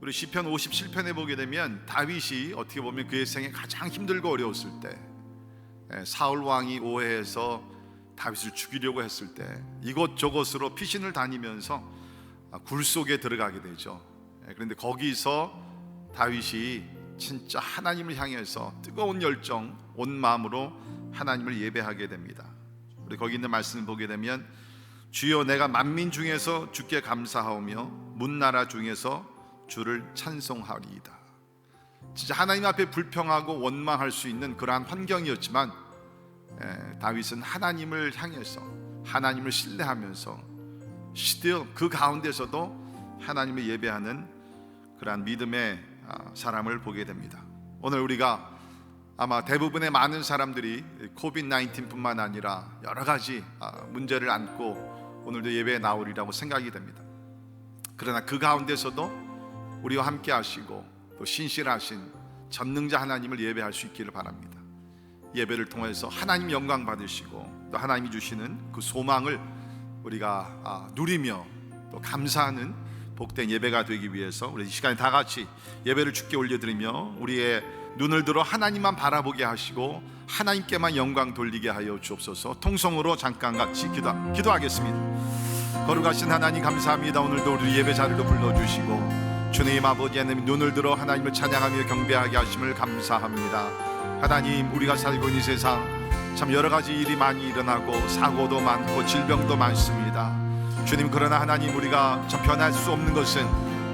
우리 시편 57편에 보게 되면 다윗이 어떻게 보면 그의 생에 가장 힘들고 어려웠을 때, 사울 왕이 오해해서 다윗을 죽이려고 했을 때 이곳저곳으로 피신을 다니면서 굴 속에 들어가게 되죠. 그런데 거기서 다윗이 진짜 하나님을 향해서 뜨거운 열정, 온 마음으로 하나님을 예배하게 됩니다. 우리 거기 있는 말씀을 보게 되면 주여 내가 만민 중에서 주께 감사하오며 문나라 중에서 주를 찬송하리이다. 진짜 하나님 앞에 불평하고 원망할 수 있는 그러한 환경이었지만 다윗은 하나님을 향해서 하나님을 신뢰하면서 still 그 가운데서도 하나님을 예배하는 그러한 믿음의 사람을 보게 됩니다. 오늘 우리가 아마 대부분의 많은 사람들이 코비드-19뿐만 아니라 여러 가지 문제를 안고 오늘도 예배에 나오리라고 생각이 됩니다. 그러나 그 가운데서도 우리와 함께 하시고 또 신실하신 전능자 하나님을 예배할 수 있기를 바랍니다. 예배를 통해서 하나님 영광 받으시고 또 하나님이 주시는 그 소망을 우리가 누리며 또 감사하는 복된 예배가 되기 위해서 우리 이 시간에 다 같이 예배를 주께 올려드리며 우리의 눈을 들어 하나님만 바라보게 하시고 하나님께만 영광 돌리게 하여 주옵소서. 통성으로 잠깐 같이 기도하겠습니다. 거룩하신 하나님 감사합니다. 오늘도 우리 예배 자리로 불러주시고 주님 아버지 하나님 눈을 들어 하나님을 찬양하며 경배하게 하심을 감사합니다. 하나님, 우리가 살고 있는 세상 참 여러 가지 일이 많이 일어나고 사고도 많고 질병도 많습니다. 주님, 그러나 하나님 우리가 참 변할 수 없는 것은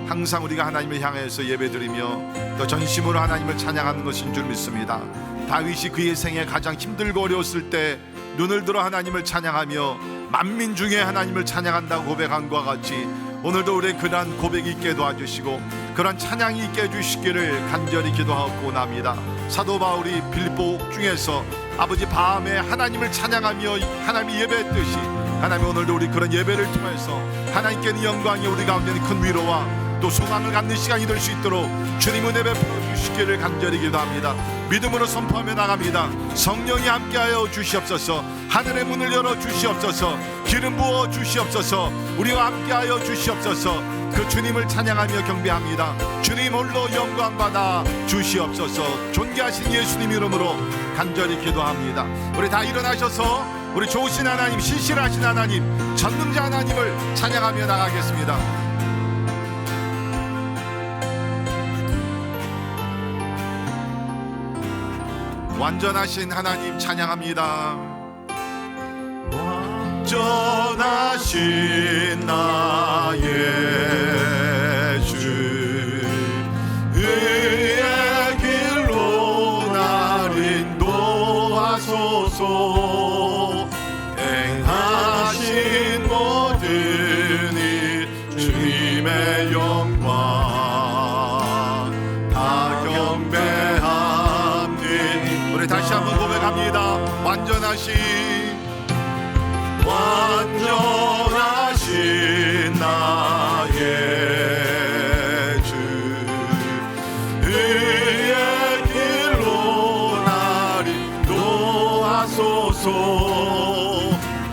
항상 우리가 하나님을 향해서 예배드리며 또 전심으로 하나님을 찬양하는 것인 줄 믿습니다. 다윗이 그의 생에 가장 힘들고 어려웠을 때 눈을 들어 하나님을 찬양하며 만민 중에 하나님을 찬양한다고 고백한 것과 같이 오늘도 우리의 그러한 고백이 있게 도와주시고 그러한 찬양이 있게 해주시기를 간절히 기도하고 원합니다. 사도 바울이 빌립보 중에서 아버지 밤에 하나님을 찬양하며 하나님이 예배했듯이 하나님 오늘도 우리 그런 예배를 통해서 하나님께는 영광이 우리 가운데는 큰 위로와 또 소망을 갖는 시간이 될 수 있도록 주님 은혜 베풀어 주시기를 간절히 기도합니다. 믿음으로 선포하며 나갑니다. 성령이 함께하여 주시옵소서. 하늘의 문을 열어 주시옵소서. 기름 부어 주시옵소서. 우리와 함께하여 주시옵소서. 그 주님을 찬양하며 경배합니다. 주님 홀로 영광 받아 주시옵소서. 존귀하신 예수님 이름으로 간절히 기도합니다. 우리 다 일어나셔서 우리 좋으신 하나님, 신실하신 하나님, 전능자 하나님을 찬양하며 나가겠습니다. 완전하신 하나님 찬양합니다. 완전하신 나의 주 의의 길로 날 인도하소서. 행하신 모든 일 주님의 영광 다 경배합니다. 우리 다시 한번 고백합니다. 완전하신 나의 주 의의 길로 날 인도하소서.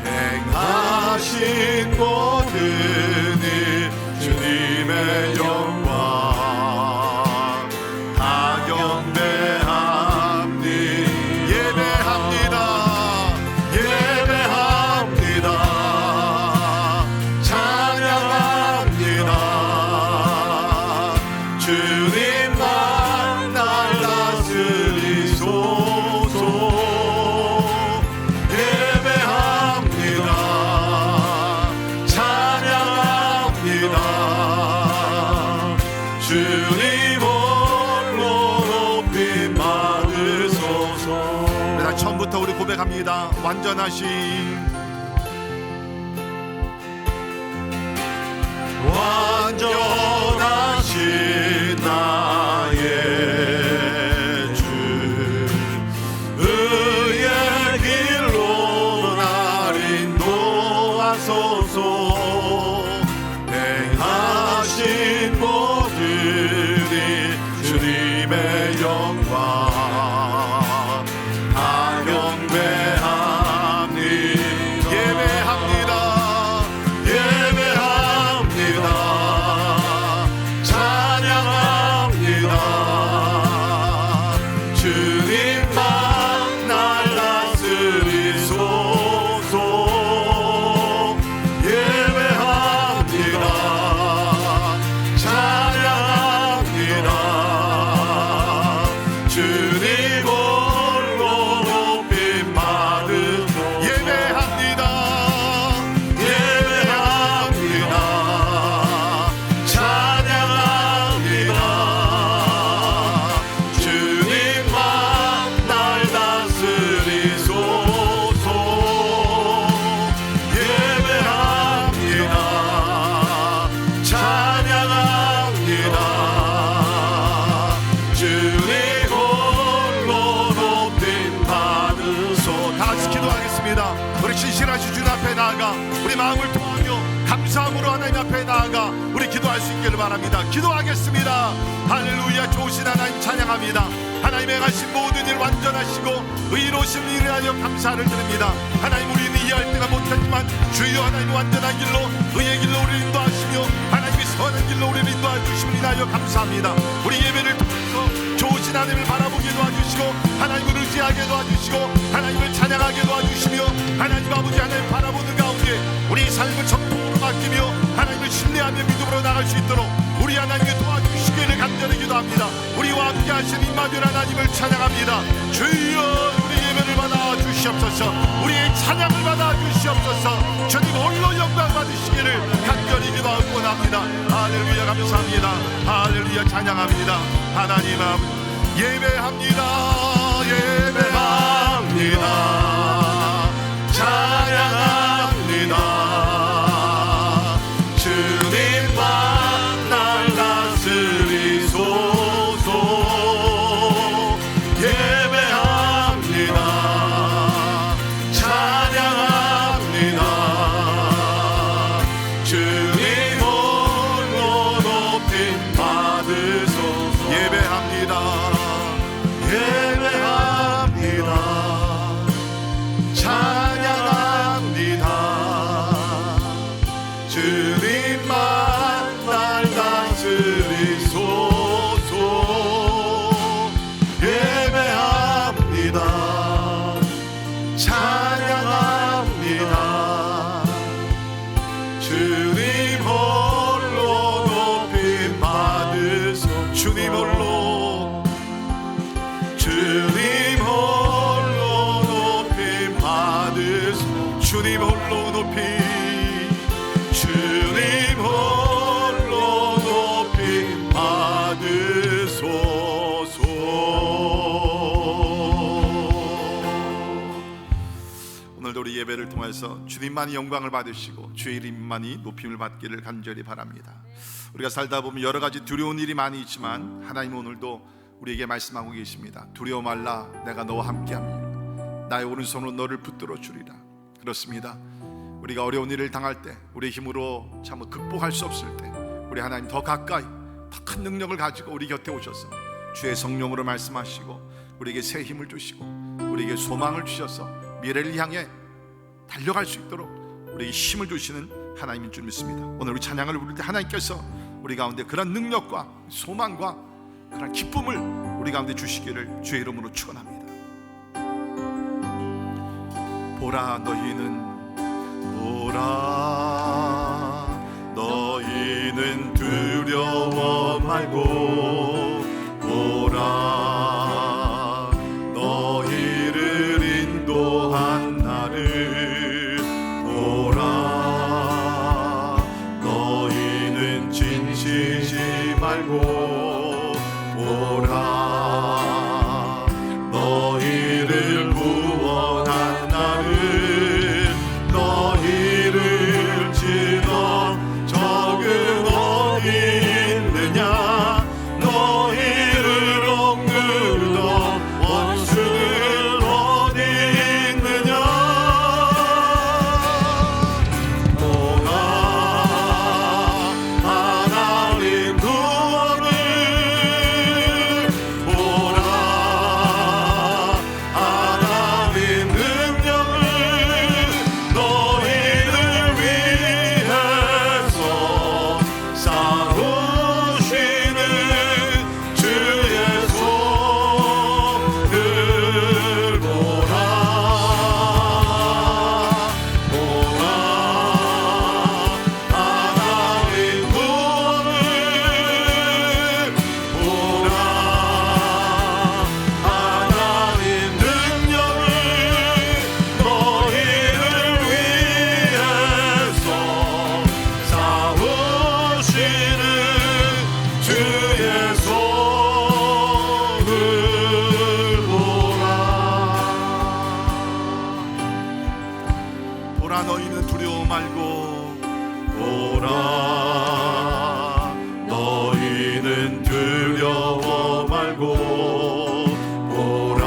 행하신 모든 일 주님의 영광 다 경배합니다. 예배합니다. 찬양합니다. 주님만 날 다스리소서. 예배합니다. 찬양합니다. 주님 홀로 높임 받으소서. 처음부터 우리 고백합니다. 완전하신 나의 주 의의 길로 날 인도하소서. 행하신 모든 일 주님의 영광 다 경배합니다. 예배합니다. 바랍니다. 기도하겠습니다. 할렐루야. 좋으신 하나님 찬양합니다. 하나님 행하신 모든 일 완전하시고 의로우신 일을 하여 감사를 드립니다. 하나님, 우리는 이해할 때가 못했지만 주여 하나님 완전한 길로 의의 길로 우리를 인도하시며 하나님의 선한 길로 우리를 인도하여 주심을 인하여 감사합니다. 우리 예배를 통해서 좋으신 하나님을 바라보게 도와주시고 하나님을 의지하게 도와주시고 하나님을 찬양하게 도와주시며 하나님 아버지 하나님 바라보는 가운데 우리 삶을 전통으로 맡기며 하나님을 신뢰하며 믿음으로 나갈 수 있도록 우리 하나님께 도와주시기를 간절히 기도합니다. 우리와 함께 하신 임마누엘 하나님을 찬양합니다. 주여 우리 예배를 받아 주시옵소서. 우리의 찬양을 받아 주시옵소서. 주님 홀로 영광 받으시기를 간절히 기도하고 원합니다. 할렐루야. 감사합니다. 할렐루야. 찬양합니다. 하나님 아버지 예배합니다. 예배합니다. 찬양합니다. 주님만 날 다스리소서. 예배합니다. 찬양합니다. 주님 홀로 높임 받으소서. 예배합니다. 예배합니다. 찬양합니다. 주님만 날 다스리소서. 예배합니다. 찬양합니다. 주님 홀로 높임 받으소. 주님 홀로 높임 받으소. 주님 홀로 높이 주님 홀로 높이 받으소서. 오늘도 우리 예배를 통해서 주님만이 영광을 받으시고 주의 이름만이 높임을 받기를 간절히 바랍니다. 우리가 살다 보면 여러 가지 두려운 일이 많이 있지만 하나님 오늘도 우리에게 말씀하고 계십니다. 두려워 말라, 내가 너와 함께함이라. 나의 오른손으로 너를 붙들어 주리라. 그렇습니다. 우리가 어려운 일을 당할 때, 우리의 힘으로 참 극복할 수 없을 때 우리 하나님 더 가까이 더 큰 능력을 가지고 우리 곁에 오셔서 주의 성령으로 말씀하시고 우리에게 새 힘을 주시고 우리에게 소망을 주셔서 미래를 향해 달려갈 수 있도록 우리에게 힘을 주시는 하나님인 줄 믿습니다. 오늘 우리 찬양을 부를 때 하나님께서 우리 가운데 그런 능력과 소망과 그런 기쁨을 우리 가운데 주시기를 주의 이름으로 축원합니다. 보라 너희는 두려워 말고 보라 너희를 인도한 나를 보라 너희는 지치지 말고 보라 너희를 구원한 나를 너희를 치던 적은 어디 있느냐 너희를 억누르던 원수는 어디 있느냐 보라 하나님 구원을 보라 하나님 능력을 너희를 위해서 싸우시는 주의 손을 보라 보라 하나님 구원을 보라 하나님 능력을 너희를 위해서 싸우시는 주의 손을 보라 보라 너희는 두려워 말고 보라 너희는 두려워 말고 보라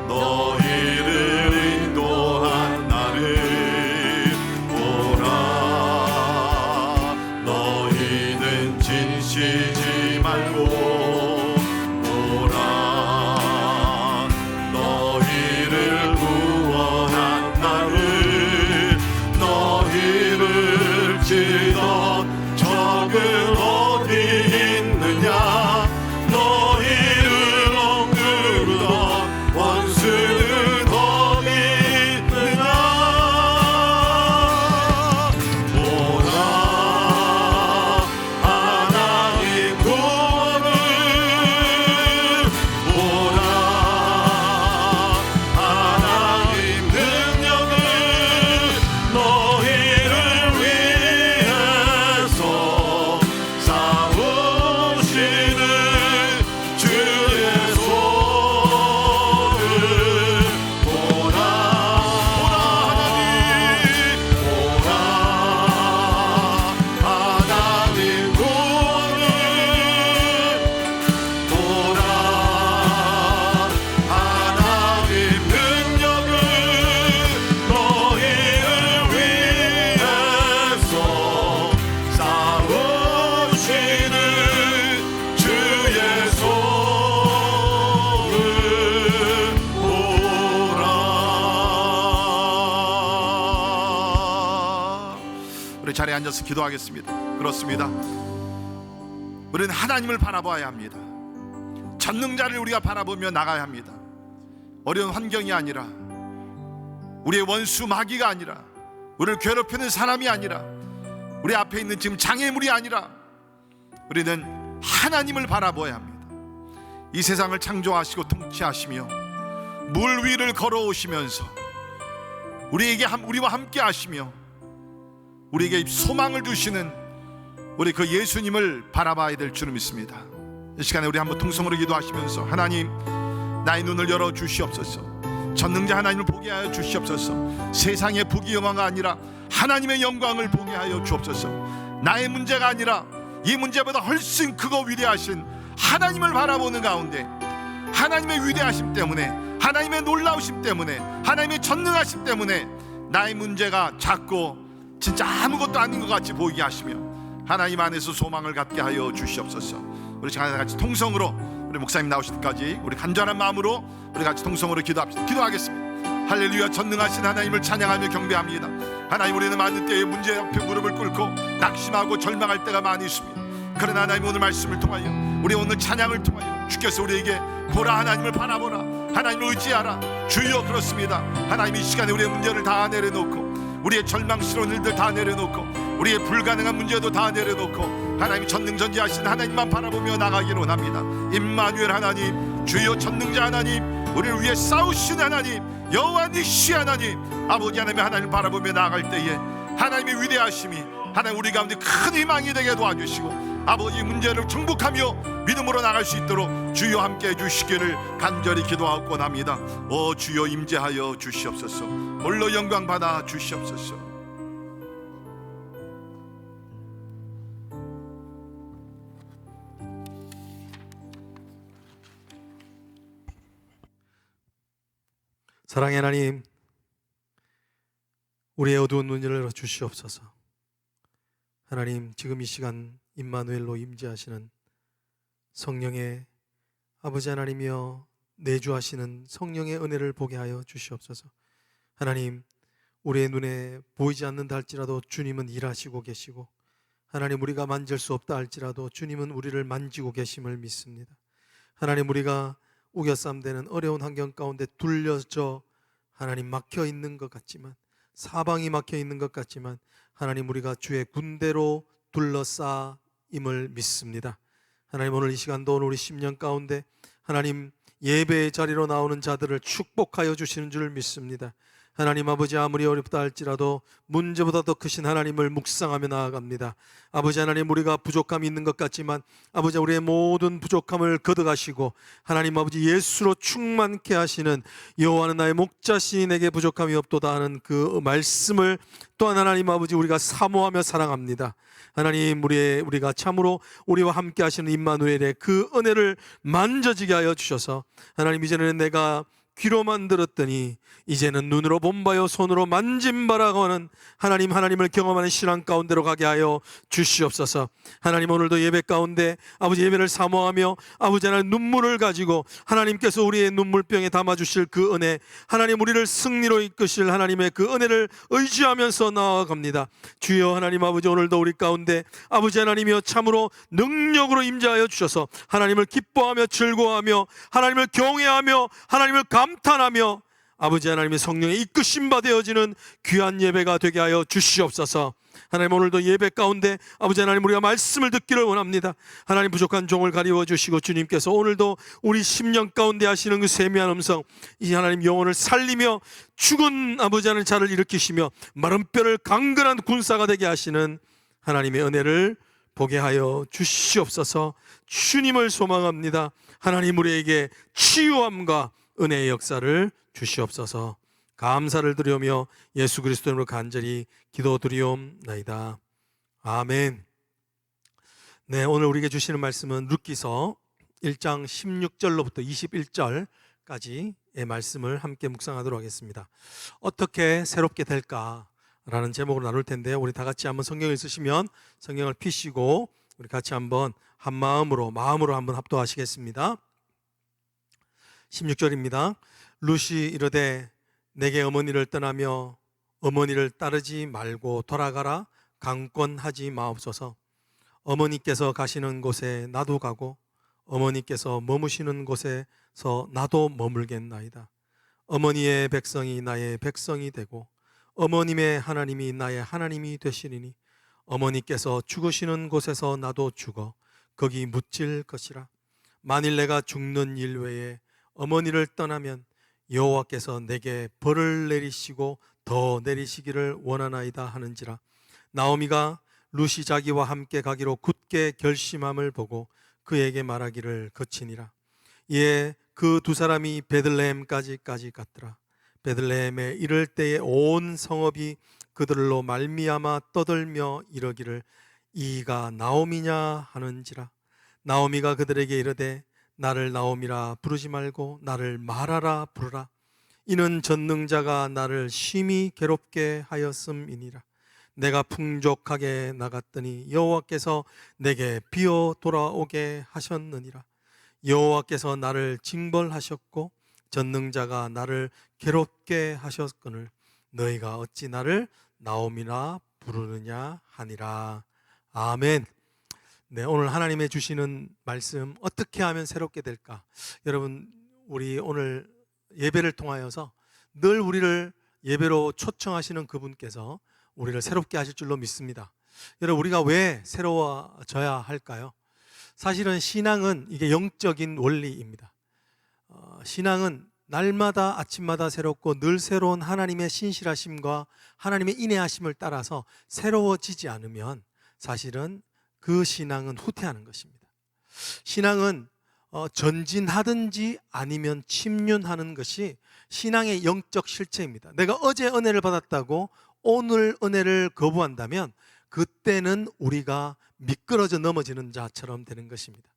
너희를 인도한 나를 보라 너희를 진시지 말고 보라, 너희를 구원한 나를, 너희를 치던 적은 어디 있느냐, 너희를 억누르던 원수는 어디 있느냐. 보라, 하나님 구원을, 보라, 하나님 능력을, 너희를 위해서 싸우시는 주의 손을 보라, 보라 하나님 구원을, 보라, 하나님 능력을, 너희를 위해서 싸우시는 주의 손을 보라. 우리 자리에 앉아서 기도하겠습니다. 그렇습니다. 우리는 하나님을 바라봐야 합니다. 전능자를 우리가 바라보며 나가야 합니다. 어려운 환경이 아니라, 우리의 원수 마귀가 아니라, 우리를 괴롭히는 사람이 아니라, 우리 앞에 있는 지금 장애물이 아니라, 우리는 하나님을 바라봐야 합니다. 이 세상을 창조하시고 통치하시며 물 위를 걸어오시면서 우리와 함께 하시며 우리에게 소망을 주시는 우리 그 예수님을 바라봐야 될 줄을 믿습니다. 이 시간에 우리 한번 통성으로 기도하시면서, 하나님, 나의 눈을 열어 주시옵소서. 전능자 하나님을 보게 하여 주시옵소서. 세상의 부귀영화가 아니라 하나님의 영광을 보게 하여 주옵소서. 나의 문제가 아니라 이 문제보다 훨씬 크고 위대하신 하나님을 바라보는 가운데, 하나님의 위대하심 때문에, 하나님의 놀라우심 때문에, 하나님의 전능하심 때문에 나의 문제가 작고 진짜 아무것도 아닌 것 같이 보이게 하시며 하나님 안에서 소망을 갖게 하여 주시옵소서. 우리 같이 통성으로, 우리 목사님 나오실 때까지 우리 간절한 마음으로 우리 같이 통성으로 기도하겠습니다. 할렐루야. 전능하신 하나님을 찬양하며 경배합니다. 하나님, 우리는 많은 때에 문제 앞에 무릎을 꿇고 낙심하고 절망할 때가 많이 있습니다. 그러나 하나님, 오늘 말씀을 통하여, 우리 오늘 찬양을 통하여 주께서 우리에게 보라, 하나님을 바라보라, 하나님을 의지하라. 주여, 그렇습니다. 하나님, 이 시간에 우리의 문제를 다 내려놓고, 우리의 절망스러운 일들 다 내려놓고, 우리의 불가능한 문제도 다 내려놓고 하나님 전능전지하신 하나님만 바라보며 나가기를 원합니다. 임마누엘 하나님, 주여 전능자 하나님, 우리를 위해 싸우시는 하나님, 여호와 니시 하나님, 아버지 하나님의 하나님을 바라보며 나아갈 때에 하나님의 위대하심이 하나님 우리 가운데 큰 희망이 되게 도와주시고, 아버지 문제를 정복하며 믿음으로 나갈 수 있도록 주여 함께 해주시기를 간절히 기도하고 합니다. 오 주여, 임재하여 주시옵소서. 홀로 영광 받아 주시옵소서. 사랑의 하나님, 우리의 어두운 눈을 열어 주시옵소서. 하나님, 지금 이 시간 임마누엘로 임재하시는 성령의 아버지 하나님이여, 내주하시는 성령의 은혜를 보게 하여 주시옵소서. 하나님, 우리의 눈에 보이지 않는다 할지라도 주님은 일하시고 계시고, 하나님, 우리가 만질 수 없다 할지라도 주님은 우리를 만지고 계심을 믿습니다. 하나님, 우리가 우겨쌈되는 어려운 환경 가운데 둘려져 하나님 막혀 있는 것 같지만, 사방이 막혀 있는 것 같지만, 하나님, 우리가 주의 군대로 둘러싸임을 믿습니다. 하나님, 오늘 이 시간도 오늘 우리 10년 가운데 하나님 예배의 자리로 나오는 자들을 축복하여 주시는 줄 믿습니다. 하나님 아버지, 아무리 어렵다 할지라도 문제보다 더 크신 하나님을 묵상하며 나아갑니다. 아버지 하나님, 우리가 부족함이 있는 것 같지만 아버지, 우리의 모든 부족함을 걷어가시고 하나님 아버지 예수로 충만케 하시는 여호와는 나의 목자시니 내게 부족함이 없도다 하는 그 말씀을 또한 하나님 아버지 우리가 사모하며 사랑합니다. 하나님, 우리가 참으로 우리와 함께 하시는 임마누엘의 그 은혜를 만져지게 하여 주셔서 하나님, 이제는 내가 귀로만 들었더니 이제는 눈으로 본 바요 손으로 만진 바라고 하는 하나님을 경험하는 신앙 가운데로 가게 하여 주시옵소서. 하나님, 오늘도 예배 가운데 아버지 예배를 사모하며 아버지 하나님 눈물을 가지고 하나님께서 우리의 눈물병에 담아주실 그 은혜, 하나님 우리를 승리로 이끄실 하나님의 그 은혜를 의지하면서 나아갑니다. 주여 하나님 아버지, 오늘도 우리 가운데 아버지 하나님이여 참으로 능력으로 임재하여 주셔서 하나님을 기뻐하며 즐거워하며 하나님을 경외하며 하나님을 감탄하며 아버지 하나님의 성령의 이끄심 받아여지는 귀한 예배가 되게 하여 주시옵소서. 하나님, 오늘도 예배 가운데 아버지 하나님 우리가 말씀을 듣기를 원합니다. 하나님, 부족한 종을 가리워 주시고 주님께서 오늘도 우리 심령 가운데 하시는 그 세미한 음성, 이 하나님 영혼을 살리며 죽은 아버지 하나님 자를 일으키시며 마른 뼈를 강건한 군사가 되게 하시는 하나님의 은혜를 보게 하여 주시옵소서. 주님을 소망합니다. 하나님, 우리에게 치유함과 은혜의 역사를 주시옵소서. 감사를 드리며 예수 그리스도로 간절히 기도드리옵나이다. 아멘. 네, 오늘 우리에게 주시는 말씀은 룻기서 1장 16절로부터 21절까지의 말씀을 함께 묵상하도록 하겠습니다. 어떻게 새롭게 될까라는 제목으로 나눌 텐데요, 우리 다 같이 한번 성경을 쓰시면 성경을 펴시고 우리 같이 한번 한 마음으로 한번 합독하시겠습니다. 16절입니다. 룻이 이르되 내게 어머니를 떠나며 어머니를 따르지 말고 돌아가라. 강권하지 마옵소서. 어머니께서 가시는 곳에 나도 가고 어머니께서 머무시는 곳에서 나도 머물겠나이다. 어머니의 백성이 나의 백성이 되고 어머님의 하나님이 나의 하나님이 되시리니 어머니께서 죽으시는 곳에서 나도 죽어 거기 묻힐 것이라. 만일 내가 죽는 일 외에 어머니를 떠나면 여호와께서 내게 벌을 내리시고 더 내리시기를 원하나이다 하는지라. 나오미가 룻이 자기와 함께 가기로 굳게 결심함을 보고 그에게 말하기를 거치니라. 이에 그 두 사람이 베들레헴까지 갔더라. 베들레헴에 이를 때에 온 성읍이 그들로 말미암아 떠들며 이러기를 이가 나오미냐 하는지라. 나오미가 그들에게 이르되 나를 나오미라 부르지 말고 나를 마라라 부르라. 이는 전능자가 나를 심히 괴롭게 하였음이니라. 내가 풍족하게 나갔더니 여호와께서 내게 비어 돌아오게 하셨느니라. 여호와께서 나를 징벌하셨고 전능자가 나를 괴롭게 하셨거늘 너희가 어찌 나를 나오미라 부르느냐 하니라. 아멘. 네, 오늘 하나님의 주시는 말씀, 어떻게 하면 새롭게 될까? 여러분, 우리 오늘 예배를 통하여서 늘 우리를 예배로 초청하시는 그분께서 우리를 새롭게 하실 줄로 믿습니다. 여러분, 우리가 왜 새로워져야 할까요? 사실은 신앙은 이게 영적인 원리입니다. 신앙은 날마다 아침마다 새롭고 늘 새로운 하나님의 신실하심과 하나님의 인내하심을 따라서 새로워지지 않으면 사실은 그 신앙은 후퇴하는 것입니다. 신앙은 전진하든지 아니면 침륜하는 것이 신앙의 영적 실체입니다. 내가 어제 은혜를 받았다고 오늘 은혜를 거부한다면 그때는 우리가 미끄러져 넘어지는 자처럼 되는 것입니다.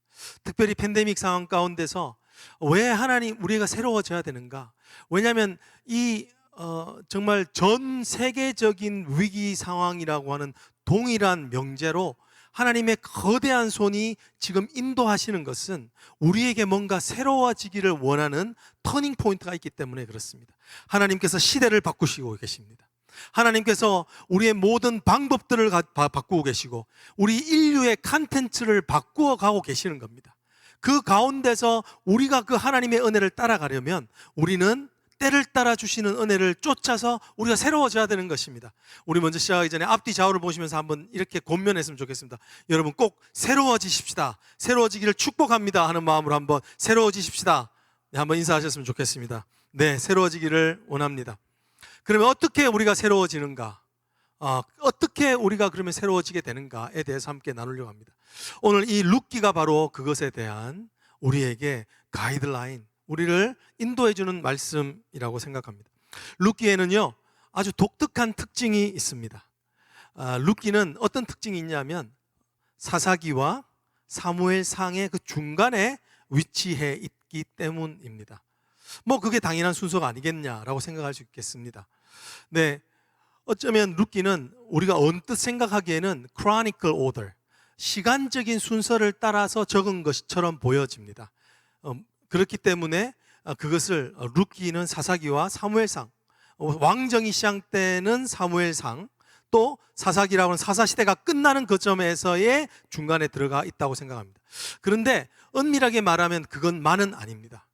특별히 팬데믹 상황 가운데서 왜 하나님 우리가 새로워져야 되는가? 왜냐하면 이 정말 전 세계적인 위기 상황이라고 하는 동일한 명제로 하나님의 거대한 손이 지금 인도하시는 것은 우리에게 뭔가 새로워지기를 원하는 터닝 포인트가 있기 때문에 그렇습니다. 하나님께서 시대를 바꾸시고 계십니다. 하나님께서 우리의 모든 방법들을 바꾸고 계시고 우리 인류의 컨텐츠를 바꾸어 가고 계시는 겁니다. 그 가운데서 우리가 그 하나님의 은혜를 따라가려면 우리는 때를 따라 주시는 은혜를 쫓아서 우리가 새로워져야 되는 것입니다. 우리 먼저 시작하기 전에 앞뒤 좌우를 보시면서 한번 이렇게 권면했으면 좋겠습니다. 여러분 꼭 새로워지십시다. 새로워지기를 축복합니다 하는 마음으로 한번 새로워지십시다. 네, 한번 인사하셨으면 좋겠습니다. 네, 새로워지기를 원합니다. 그러면 어떻게 우리가 새로워지는가? 어떻게 우리가 그러면 새로워지게 되는가에 대해서 함께 나누려고 합니다. 오늘 이 룻기가 바로 그것에 대한 우리에게 가이드라인, 우리를 인도해주는 말씀이라고 생각합니다. 룻기에는요 아주 독특한 특징이 있습니다. 룻기는 어떤 특징이 있냐면 사사기와 사무엘상의 그 중간에 위치해 있기 때문입니다. 뭐 그게 당연한 순서가 아니겠냐라고 생각할 수 있겠습니다. 네, 어쩌면 룻기는 우리가 언뜻 생각하기에는 chronological order, 시간적인 순서를 따라서 적은 것처럼 보여집니다. 그렇기 때문에 그것을 룻기는 사사기와 사무엘상, 왕정이 시작되는 사무엘상, 또 사사기라고 하는 사사시대가 끝나는 그 점에서의 중간에 들어가 있다고 생각합니다. 그런데 엄밀하게 말하면 그건 만은 아닙니다.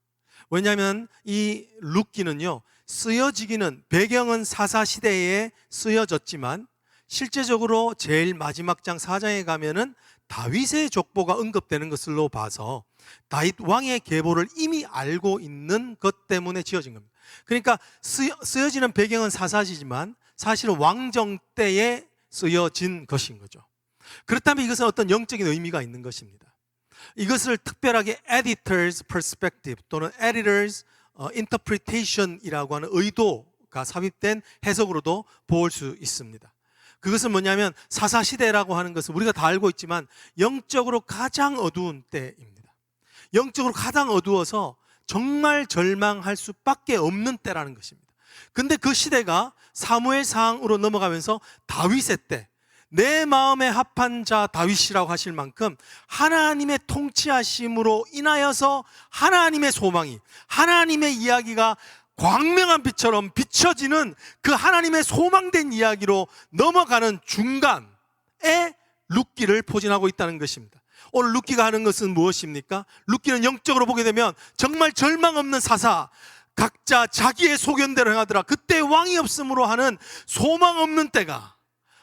왜냐하면 이 룻기는요, 쓰여지기는 배경은 사사시대에 쓰여졌지만 실제적으로 제일 마지막 장 4장에 가면은 다윗의 족보가 언급되는 것으로 봐서 다윗 왕의 계보를 이미 알고 있는 것 때문에 지어진 겁니다. 그러니까 쓰여지는 배경은 사사시지만 사실은 왕정 때에 쓰여진 것인 거죠. 그렇다면 이것은 어떤 영적인 의미가 있는 것입니다. 이것을 특별하게 editor's perspective 또는 editor's interpretation이라고 하는 의도가 삽입된 해석으로도 볼 수 있습니다. 그것은 뭐냐면 사사시대라고 하는 것은 우리가 다 알고 있지만 영적으로 가장 어두운 때입니다. 영적으로 가장 어두워서 정말 절망할 수밖에 없는 때라는 것입니다. 근데 그 시대가 사무엘상으로 넘어가면서 다윗의 때, 내 마음에 합한 자 다윗이라고 하실 만큼 하나님의 통치하심으로 인하여서 하나님의 소망이, 하나님의 이야기가 광명한 빛처럼 비춰지는 그 하나님의 소망된 이야기로 넘어가는 중간에 룻기를 포진하고 있다는 것입니다. 오늘 룻기가 하는 것은 무엇입니까? 룻기는 영적으로 보게 되면 정말 절망 없는 사사, 각자 자기의 소견대로 행하더라, 그때 왕이 없음으로 하는 소망 없는 때가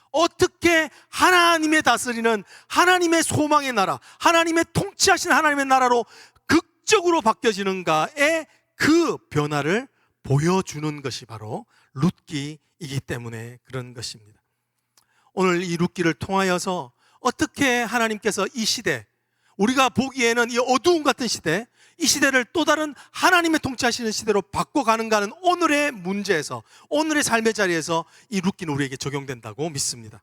어떻게 하나님의 다스리는 하나님의 소망의 나라, 하나님의 통치하신 하나님의 나라로 극적으로 바뀌어지는가의 그 변화를 보여주는 것이 바로 룻기이기 때문에 그런 것입니다. 오늘 이 룻기를 통하여서 어떻게 하나님께서 이 시대, 우리가 보기에는 이 어두움 같은 시대, 이 시대를 또 다른 하나님의 통치하시는 시대로 바꿔가는가 하는 오늘의 문제에서, 오늘의 삶의 자리에서 이 룻기는 우리에게 적용된다고 믿습니다.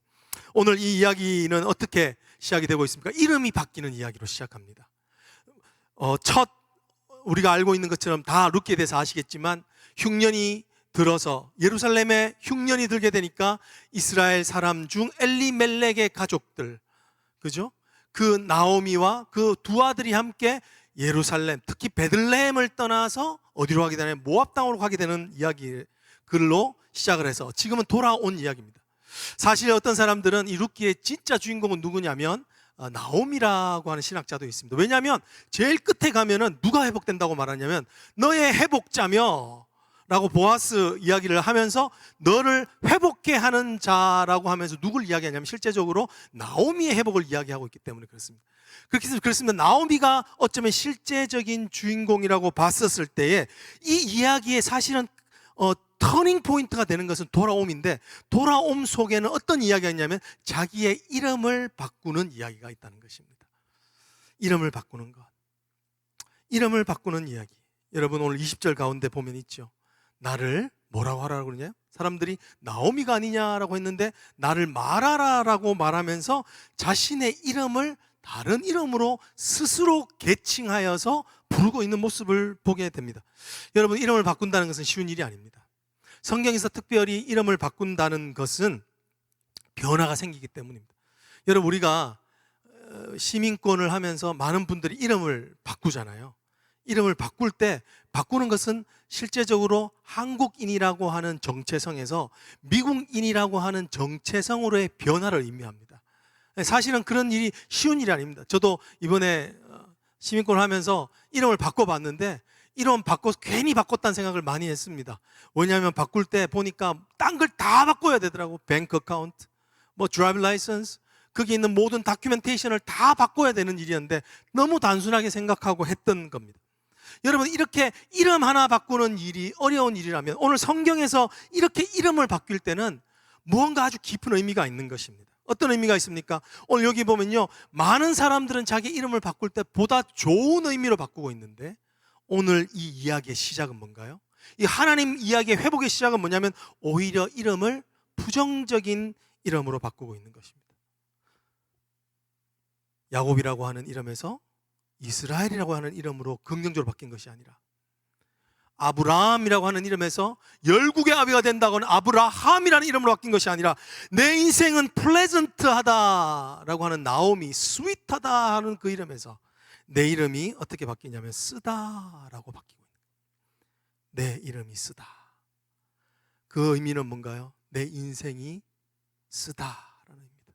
오늘 이 이야기는 어떻게 시작이 되고 있습니까? 이름이 바뀌는 이야기로 시작합니다. 첫 우리가 알고 있는 것처럼 다 룻기에 대해서 아시겠지만 흉년이 들어서 예루살렘에 흉년이 들게 되니까 이스라엘 사람 중 엘리멜렉의 가족들, 그죠? 그 나오미와 그 두 아들이 함께 예루살렘, 특히 베들레헴을 떠나서 어디로 가게 되냐면 모압 땅으로 가게 되는 이야기, 글로 시작을 해서 지금은 돌아온 이야기입니다. 사실 어떤 사람들은 이 룻기의 진짜 주인공은 누구냐면 나오미라고 하는 신학자도 있습니다. 왜냐하면 제일 끝에 가면은 누가 회복된다고 말하냐면 너의 회복자며 라고 보아스 이야기를 하면서 너를 회복케 하는 자라고 하면서 누굴 이야기하냐면 실제적으로 나오미의 회복을 이야기하고 있기 때문에 그렇습니다. 그렇습니다. 나오미가 어쩌면 실제적인 주인공이라고 봤었을 때에 이 이야기의 사실은 터닝 포인트가 되는 것은 돌아옴인데, 돌아옴 속에는 어떤 이야기가 있냐면 자기의 이름을 바꾸는 이야기가 있다는 것입니다. 이름을 바꾸는 것, 이름을 바꾸는 이야기. 여러분 오늘 20절 가운데 보면 있죠. 나를 뭐라고 하라고 그러냐? 사람들이 나오미가 아니냐라고 했는데 나를 마라라라고 말하면서 자신의 이름을 다른 이름으로 스스로 개칭하여서 부르고 있는 모습을 보게 됩니다. 여러분, 이름을 바꾼다는 것은 쉬운 일이 아닙니다. 성경에서 특별히 이름을 바꾼다는 것은 변화가 생기기 때문입니다. 여러분, 우리가 시민권을 하면서 많은 분들이 이름을 바꾸잖아요. 이름을 바꿀 때 바꾸는 것은 실제적으로 한국인이라고 하는 정체성에서 미국인이라고 하는 정체성으로의 변화를 의미합니다. 사실은 그런 일이 쉬운 일이 아닙니다. 저도 이번에 시민권을 하면서 이름을 바꿔봤는데 이름 괜히 바꿨다는 생각을 많이 했습니다. 왜냐하면 바꿀 때 보니까 딴 걸 다 바꿔야 되더라고. 뱅크 어카운트, 뭐 드라이브 라이선스, 거기 있는 모든 다큐멘테이션을 다 바꿔야 되는 일이었는데 너무 단순하게 생각하고 했던 겁니다. 여러분, 이렇게 이름 하나 바꾸는 일이 어려운 일이라면 오늘 성경에서 이렇게 이름을 바뀔 때는 무언가 아주 깊은 의미가 있는 것입니다. 어떤 의미가 있습니까? 오늘 여기 보면요, 많은 사람들은 자기 이름을 바꿀 때 보다 좋은 의미로 바꾸고 있는데 오늘 이 이야기의 시작은 뭔가요? 이 하나님 이야기의 회복의 시작은 뭐냐면 오히려 이름을 부정적인 이름으로 바꾸고 있는 것입니다. 야곱이라고 하는 이름에서 이스라엘이라고 하는 이름으로 긍정적으로 바뀐 것이 아니라 아브라함이라고 하는 이름에서 열국의 아비가 된다거나 아브라함이라는 이름으로 바뀐 것이 아니라 내 인생은 플레전트하다라고 하는 나오미, 스윗하다 하는 그 이름에서 내 이름이 어떻게 바뀌냐면 쓰다라고 바뀌고 있는 거예요. 내 이름이 쓰다. 그 의미는 뭔가요? 내 인생이 쓰다라는 의미입니다.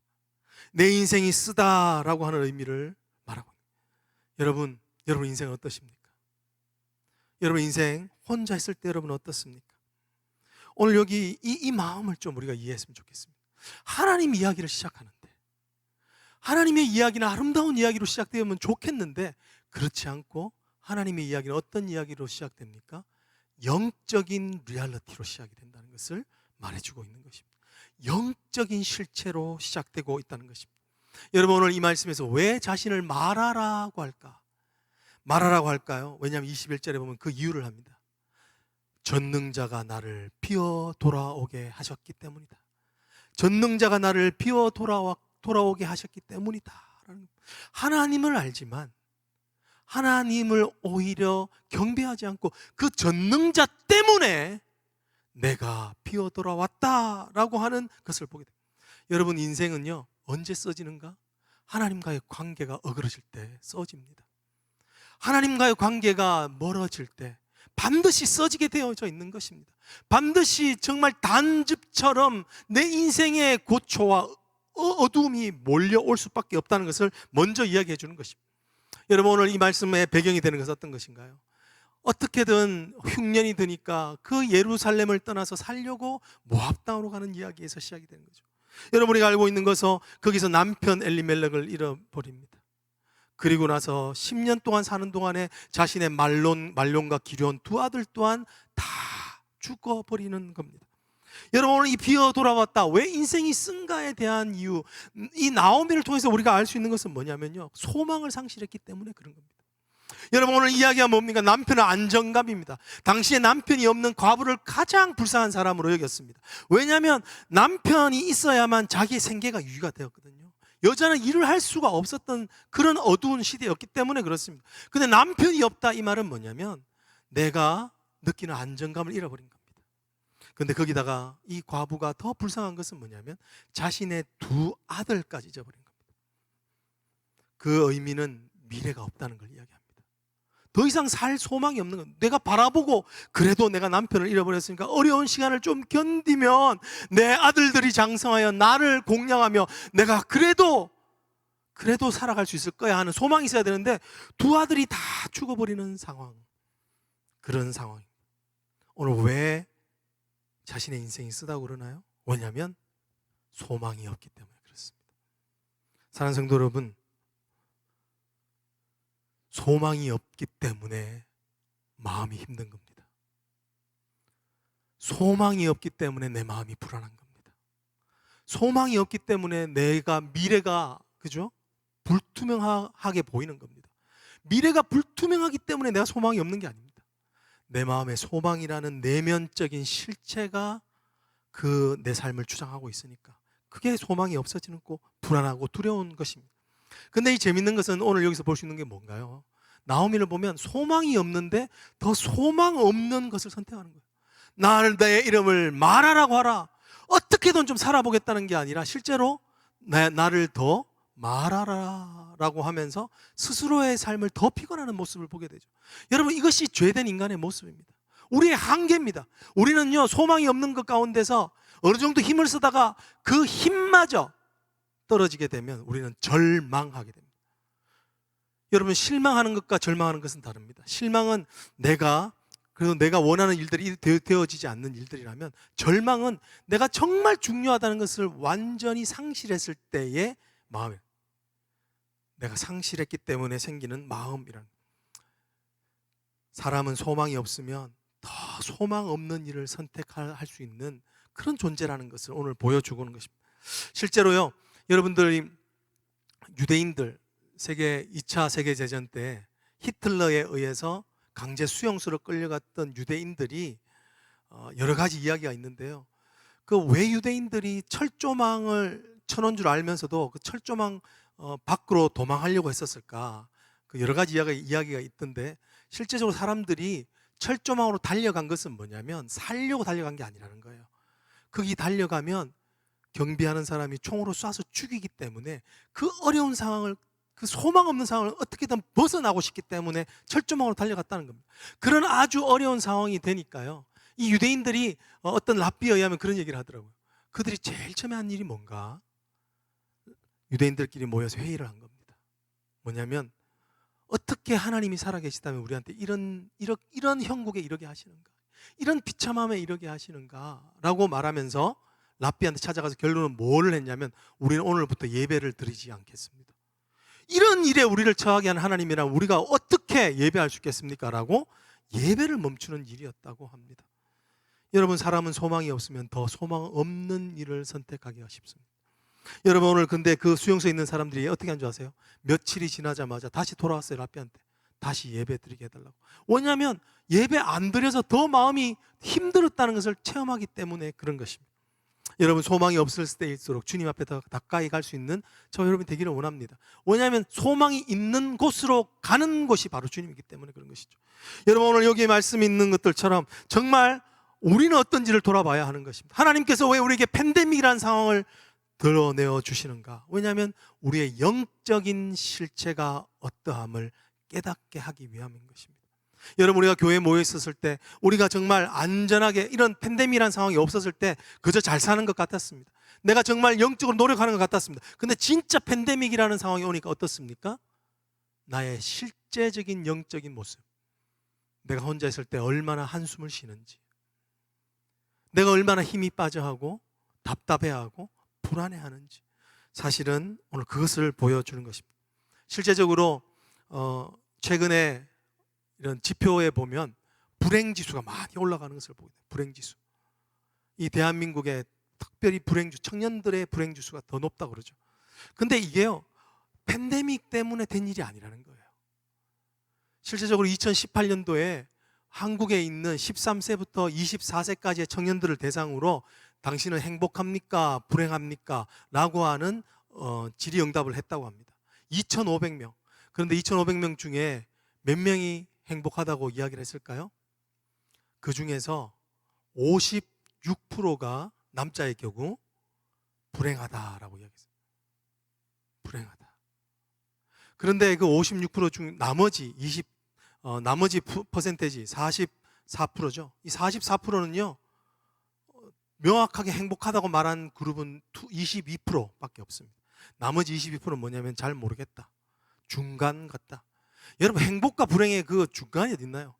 내 인생이 쓰다라고 하는 의미를 말하고 있는 거예요. 여러분 인생은 어떠십니까? 여러분 인생 혼자 있을 때 여러분 어떻습니까? 오늘 여기 이 마음을 좀 우리가 이해했으면 좋겠습니다. 하나님 이야기를 시작하는데 하나님의 이야기는 아름다운 이야기로 시작되면 좋겠는데 그렇지 않고 하나님의 이야기는 어떤 이야기로 시작됩니까? 영적인 리얼리티로 시작이 된다는 것을 말해주고 있는 것입니다. 영적인 실체로 시작되고 있다는 것입니다. 여러분 오늘 이 말씀에서 왜 자신을 말하라고 할까? 말하라고 할까요? 왜냐하면 21절에 보면 그 이유를 합니다. 전능자가 나를 피어 돌아오게 하셨기 때문이다. 전능자가 나를 피어 돌아오게 하셨기 때문이다. 하나님을 알지만 하나님을 오히려 경배하지 않고 그 전능자 때문에 내가 피어 돌아왔다라고 하는 것을 보게 됩니다. 여러분 인생은요 언제 써지는가? 하나님과의 관계가 어그러질 때 써집니다. 하나님과의 관계가 멀어질 때 반드시 써지게 되어져 있는 것입니다. 반드시 정말 단즙처럼 내 인생의 고초와 어두움이 몰려올 수밖에 없다는 것을 먼저 이야기해 주는 것입니다. 여러분 오늘 이 말씀의 배경이 되는 것은 어떤 것인가요? 어떻게든 흉년이 드니까 그 예루살렘을 떠나서 살려고 모압 땅으로 가는 이야기에서 시작이 되는 거죠. 여러분 우리가 알고 있는 것은 거기서 남편 엘리멜렉을 잃어버립니다. 그리고 나서 10년 동안 사는 동안에 자신의 말론과 기럨 두 아들 또한 다 죽어버리는 겁니다. 여러분 오늘 이 비어 돌아왔다 왜 인생이 쓴가에 대한 이유, 이 나오미를 통해서 우리가 알 수 있는 것은 뭐냐면요 소망을 상실했기 때문에 그런 겁니다. 여러분 오늘 이야기가 뭡니까? 남편의 안정감입니다. 당시에 남편이 없는 과부를 가장 불쌍한 사람으로 여겼습니다. 왜냐하면 남편이 있어야만 자기의 생계가 유지가 되었거든요. 여자는 일을 할 수가 없었던 그런 어두운 시대였기 때문에 그렇습니다. 근데 남편이 없다 이 말은 뭐냐면 내가 느끼는 안정감을 잃어버린 겁니다. 근데 거기다가 이 과부가 더 불쌍한 것은 뭐냐면 자신의 두 아들까지 잊어버린 겁니다. 그 의미는 미래가 없다는 걸 이야기합니다. 더 이상 살 소망이 없는 건 내가 바라보고 그래도 내가 남편을 잃어버렸으니까 어려운 시간을 좀 견디면 내 아들들이 장성하여 나를 공양하며 내가 그래도 살아갈 수 있을 거야 하는 소망이 있어야 되는데 두 아들이 다 죽어버리는 상황, 그런 상황입니다. 오늘 왜 자신의 인생이 쓰다고 그러나요? 왜냐하면 소망이 없기 때문에 그렇습니다. 사랑하는 성도 여러분, 소망이 없기 때문에 마음이 힘든 겁니다. 소망이 없기 때문에 내 마음이 불안한 겁니다. 소망이 없기 때문에 내가 미래가 그죠? 불투명하게 보이는 겁니다. 미래가 불투명하기 때문에 내가 소망이 없는 게 아닙니다. 내 마음에 소망이라는 내면적인 실체가 그 내 삶을 주장하고 있으니까 그게 소망이 없어지는 거 불안하고 두려운 것입니다. 근데 이 재밌는 것은 오늘 여기서 볼 수 있는 게 뭔가요? 나오미를 보면 소망이 없는데 더 소망 없는 것을 선택하는 거예요. 내 이름을 말하라고 하라. 어떻게든 좀 살아보겠다는 게 아니라 실제로 나를 더 말하라라고 하면서 스스로의 삶을 더 피곤하는 모습을 보게 되죠. 여러분 이것이 죄된 인간의 모습입니다. 우리의 한계입니다. 우리는요 소망이 없는 것 가운데서 어느 정도 힘을 쓰다가 그 힘마저 떨어지게 되면 우리는 절망하게 됩니다. 여러분 실망하는 것과 절망하는 것은 다릅니다. 실망은 내가 원하는 일들이 되어지지 않는 일들이라면 절망은 내가 정말 중요하다는 것을 완전히 상실했을 때의 마음이에요. 내가 상실했기 때문에 생기는 마음이라는. 사람은 소망이 없으면 더 소망 없는 일을 선택할 수 있는 그런 존재라는 것을 오늘 보여주고는 것입니다. 실제로요 여러분들이 유대인들 2차 세계대전 때 히틀러에 의해서 강제 수용소로 끌려갔던 유대인들이 여러 가지 이야기가 있는데요. 그 왜 유대인들이 철조망을 쳐놓은 줄 알면서도 그 철조망 밖으로 도망하려고 했었을까? 그 여러 가지 이야기가 있던데 실제적으로 사람들이 철조망으로 달려간 것은 뭐냐면 살려고 달려간 게 아니라는 거예요. 거기 달려가면 경비하는 사람이 총으로 쏴서 죽이기 때문에 그 어려운 상황을, 그 소망 없는 상황을 어떻게든 벗어나고 싶기 때문에 철조망으로 달려갔다는 겁니다. 그런 아주 어려운 상황이 되니까요, 이 유대인들이 어떤 랍비에 의하면 그런 얘기를 하더라고요. 그들이 제일 처음에 한 일이 뭔가, 유대인들끼리 모여서 회의를 한 겁니다. 뭐냐면 어떻게 하나님이 살아계시다면 우리한테 이런 형국에 이르게 하시는가, 이런 비참함에 이르게 하시는가 라고 말하면서 랍비한테 찾아가서 결론은 뭘 했냐면, 우리는 오늘부터 예배를 드리지 않겠습니다. 이런 일에 우리를 처하게 하는 하나님이랑 우리가 어떻게 예배할 수 있겠습니까? 라고 예배를 멈추는 일이었다고 합니다. 여러분, 사람은 소망이 없으면 더 소망 없는 일을 선택하기가 쉽습니다. 여러분, 오늘 근데 그 수용소에 있는 사람들이 어떻게 한 줄 아세요? 며칠이 지나자마자 다시 돌아왔어요. 랍비한테 다시 예배 드리게 해달라고. 왜냐하면 예배 안 드려서 더 마음이 힘들었다는 것을 체험하기 때문에 그런 것입니다. 여러분, 소망이 없을 때일수록 주님 앞에 더 가까이 갈 수 있는 저 여러분 되기를 원합니다. 왜냐하면 소망이 있는 곳으로 가는 곳이 바로 주님이기 때문에 그런 것이죠. 여러분, 오늘 여기 말씀 있는 것들처럼 정말 우리는 어떤지를 돌아봐야 하는 것입니다. 하나님께서 왜 우리에게 팬데믹이라는 상황을 드러내어 주시는가? 왜냐하면 우리의 영적인 실체가 어떠함을 깨닫게 하기 위함인 것입니다. 여러분, 우리가 교회에 모여 있었을 때, 우리가 정말 안전하게 이런 팬데믹이라는 상황이 없었을 때 그저 잘 사는 것 같았습니다. 내가 정말 영적으로 노력하는 것 같았습니다. 근데 진짜 팬데믹이라는 상황이 오니까 어떻습니까? 나의 실제적인 영적인 모습, 내가 혼자 있을 때 얼마나 한숨을 쉬는지, 내가 얼마나 힘이 빠져하고 답답해하고 불안해하는지, 사실은 오늘 그것을 보여주는 것입니다. 실제적으로 최근에 이런 지표에 보면 불행지수가 많이 올라가는 것을 보게 돼요. 불행지수. 이 대한민국의 특별히 청년들의 불행지수가 더 높다고 그러죠. 근데 이게요, 팬데믹 때문에 된 일이 아니라는 거예요. 실제적으로 2018년도에 한국에 있는 13세부터 24세까지의 청년들을 대상으로 당신은 행복합니까? 불행합니까? 라고 하는 질의응답을 했다고 합니다. 2,500명. 그런데 2,500명 중에 몇 명이 행복하다고 이야기를 했을까요? 그 중에서 56%가 남자의 경우 불행하다라고 이야기했어요. 불행하다. 그런데 그 56% 중 나머지 퍼센테지 44%죠. 이 44%는요, 명확하게 행복하다고 말한 그룹은 22%밖에 없습니다. 나머지 22%는 뭐냐면 잘 모르겠다, 중간 같다. 여러분, 행복과 불행의 그 중간이 어디 있나요?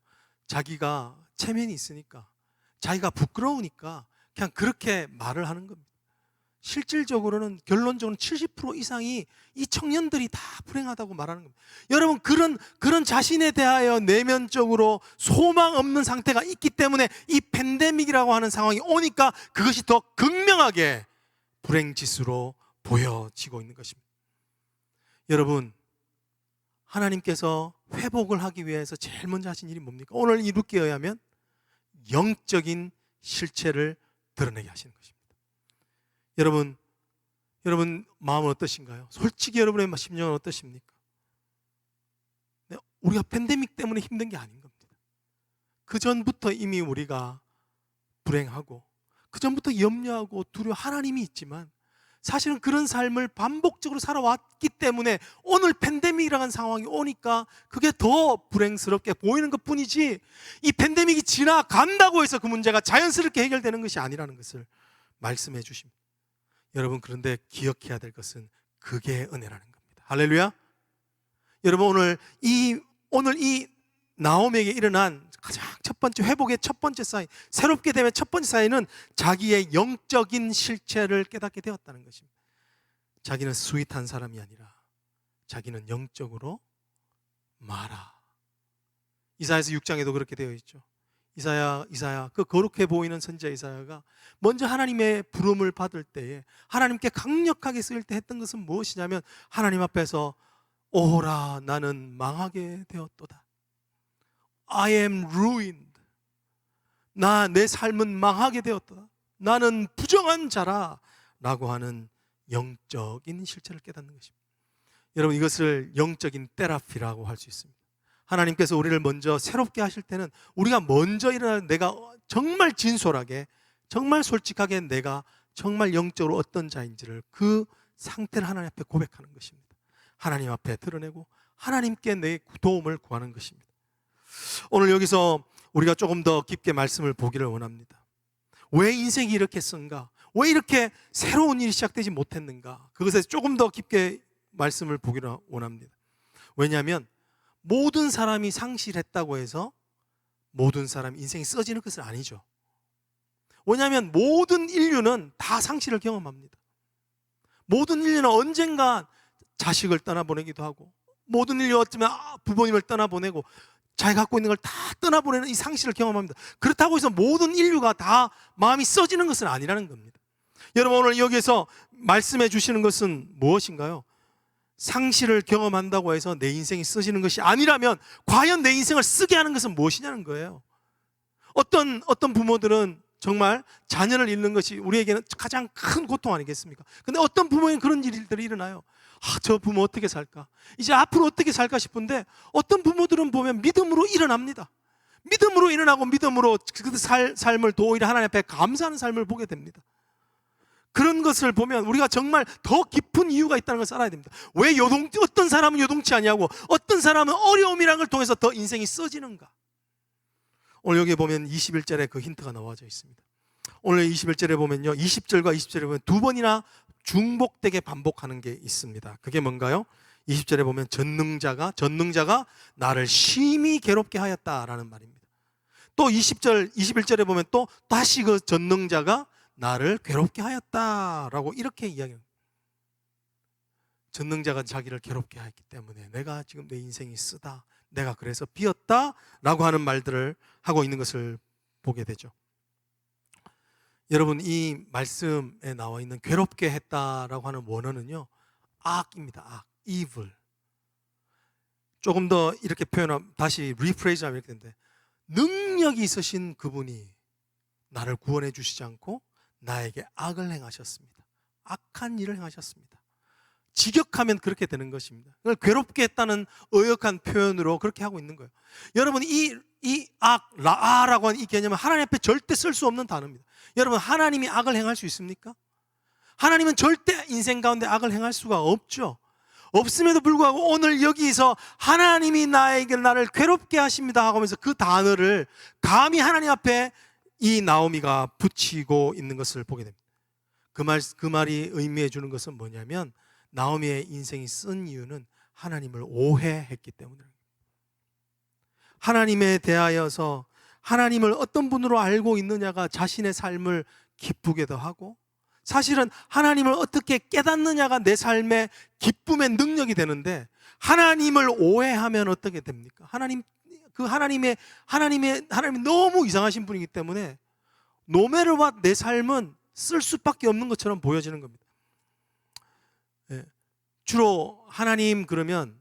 자기가 체면이 있으니까, 자기가 부끄러우니까 그냥 그렇게 말을 하는 겁니다. 실질적으로는, 결론적으로는 70% 이상이 이 청년들이 다 불행하다고 말하는 겁니다. 여러분, 그런 자신에 대하여 내면적으로 소망 없는 상태가 있기 때문에 이 팬데믹이라고 하는 상황이 오니까 그것이 더 극명하게 불행지수로 보여지고 있는 것입니다. 여러분, 하나님께서 회복을 하기 위해서 제일 먼저 하신 일이 뭡니까? 오늘 이 룻기에 의하면 영적인 실체를 드러내게 하시는 것입니다. 여러분 마음은 어떠신가요? 솔직히 여러분의 심령은 어떠십니까? 우리가 팬데믹 때문에 힘든 게 아닌 겁니다. 그 전부터 이미 우리가 불행하고, 그 전부터 염려하고 두려워, 하나님이 있지만 사실은 그런 삶을 반복적으로 살아왔기 때문에 오늘 팬데믹이라는 상황이 오니까 그게 더 불행스럽게 보이는 것 뿐이지, 이 팬데믹이 지나간다고 해서 그 문제가 자연스럽게 해결되는 것이 아니라는 것을 말씀해 주십니다. 여러분, 그런데 기억해야 될 것은 그게 은혜라는 겁니다. 할렐루야. 여러분, 오늘 이 나옴에게 일어난 가장 첫 번째 회복의 첫 번째 사인, 새롭게 되면 첫 번째 사인은 자기의 영적인 실체를 깨닫게 되었다는 것입니다. 자기는 스윗한 사람이 아니라 자기는 영적으로 마라. 이사야서 6장에도 그렇게 되어 있죠. 이사야, 그 거룩해 보이는 선지자 이사야가 먼저 하나님의 부름을 받을 때에, 하나님께 강력하게 쓰일 때 했던 것은 무엇이냐면, 하나님 앞에서 오호라, 나는 망하게 되었도다. I am ruined. 내 삶은 망하게 되었도다. 나는 부정한 자라. 라고 하는 영적인 실체를 깨닫는 것입니다. 여러분, 이것을 영적인 테라피라고 할 수 있습니다. 하나님께서 우리를 먼저 새롭게 하실 때는 우리가 먼저 일어나 내가 정말 진솔하게, 정말 솔직하게 내가 정말 영적으로 어떤 자인지를 그 상태를 하나님 앞에 고백하는 것입니다. 하나님 앞에 드러내고 하나님께 내 도움을 구하는 것입니다. 오늘 여기서 우리가 조금 더 깊게 말씀을 보기를 원합니다. 왜 인생이 이렇게 쓴가? 왜 이렇게 새로운 일이 시작되지 못했는가? 그것에 조금 더 깊게 말씀을 보기를 원합니다. 왜냐하면 모든 사람이 상실했다고 해서 모든 사람 인생이 써지는 것은 아니죠. 왜냐하면 모든 인류는 다 상실을 경험합니다. 모든 인류는 언젠가 자식을 떠나보내기도 하고, 모든 인류 어쩌면 부모님을 떠나보내고 자기가 갖고 있는 걸 다 떠나보내는 이 상실을 경험합니다. 그렇다고 해서 모든 인류가 다 마음이 써지는 것은 아니라는 겁니다. 여러분, 오늘 여기에서 말씀해 주시는 것은 무엇인가요? 상실을 경험한다고 해서 내 인생이 써지는 것이 아니라면 과연 내 인생을 쓰게 하는 것은 무엇이냐는 거예요. 어떤 부모들은 정말 자녀를 잃는 것이 우리에게는 가장 큰 고통 아니겠습니까? 근데 어떤 부모에는 그런 일들이 일어나요. 저 부모 어떻게 살까? 이제 앞으로 어떻게 살까 싶은데 어떤 부모들은 보면 믿음으로 일어납니다. 믿음으로 일어나고 믿음으로 그 삶을 또 오히려 하나님 앞에 감사하는 삶을 보게 됩니다. 그런 것을 보면 우리가 정말 더 깊은 이유가 있다는 걸 알아야 됩니다. 왜 어떤 사람은 요동치 아니하고 어떤 사람은 어려움이라는 걸 통해서 더 인생이 써지는가? 오늘 여기 보면 21절에 그 힌트가 나와져 있습니다. 오늘 21절에 보면요, 20절과 20절에 보면 두 번이나 중복되게 반복하는 게 있습니다. 그게 뭔가요? 20절에 보면 전능자가 나를 심히 괴롭게 하였다라는 말입니다. 또 21절에 보면 또 다시 그 전능자가 나를 괴롭게 하였다라고 이렇게 이야기합니다. 전능자가 자기를 괴롭게 하였기 때문에 내가 지금 내 인생이 쓰다, 내가 그래서 비었다라고 하는 말들을 하고 있는 것을 보게 되죠. 여러분, 이 말씀에 나와 있는 괴롭게 했다라고 하는 원어는요, 악입니다. 악, evil. 조금 더 이렇게 표현하면, 다시 리프레이즈하면 이렇게 되는데, 능력이 있으신 그분이 나를 구원해 주시지 않고 나에게 악을 행하셨습니다. 악한 일을 행하셨습니다. 직역하면 그렇게 되는 것입니다. 그걸 괴롭게 했다는 의역한 표현으로 그렇게 하고 있는 거예요. 여러분, 이 악, 라아라고 하는 이 개념은 하나님 앞에 절대 쓸 수 없는 단어입니다. 여러분, 하나님이 악을 행할 수 있습니까? 하나님은 절대 인생 가운데 악을 행할 수가 없죠. 없음에도 불구하고 오늘 여기서 하나님이 나를 괴롭게 하십니다 하면서 그 단어를 감히 하나님 앞에 이 나오미가 붙이고 있는 것을 보게 됩니다. 그 말이 의미해 주는 것은 뭐냐면, 나오미의 인생이 쓴 이유는 하나님을 오해했기 때문입니다. 하나님에 대하여서 하나님을 어떤 분으로 알고 있느냐가 자신의 삶을 기쁘게도 하고, 사실은 하나님을 어떻게 깨닫느냐가 내 삶의 기쁨의 능력이 되는데, 하나님을 오해하면 어떻게 됩니까? 하나님이 너무 이상하신 분이기 때문에 노매르와 내 삶은 쓸 수밖에 없는 것처럼 보여지는 겁니다. 주로 하나님 그러면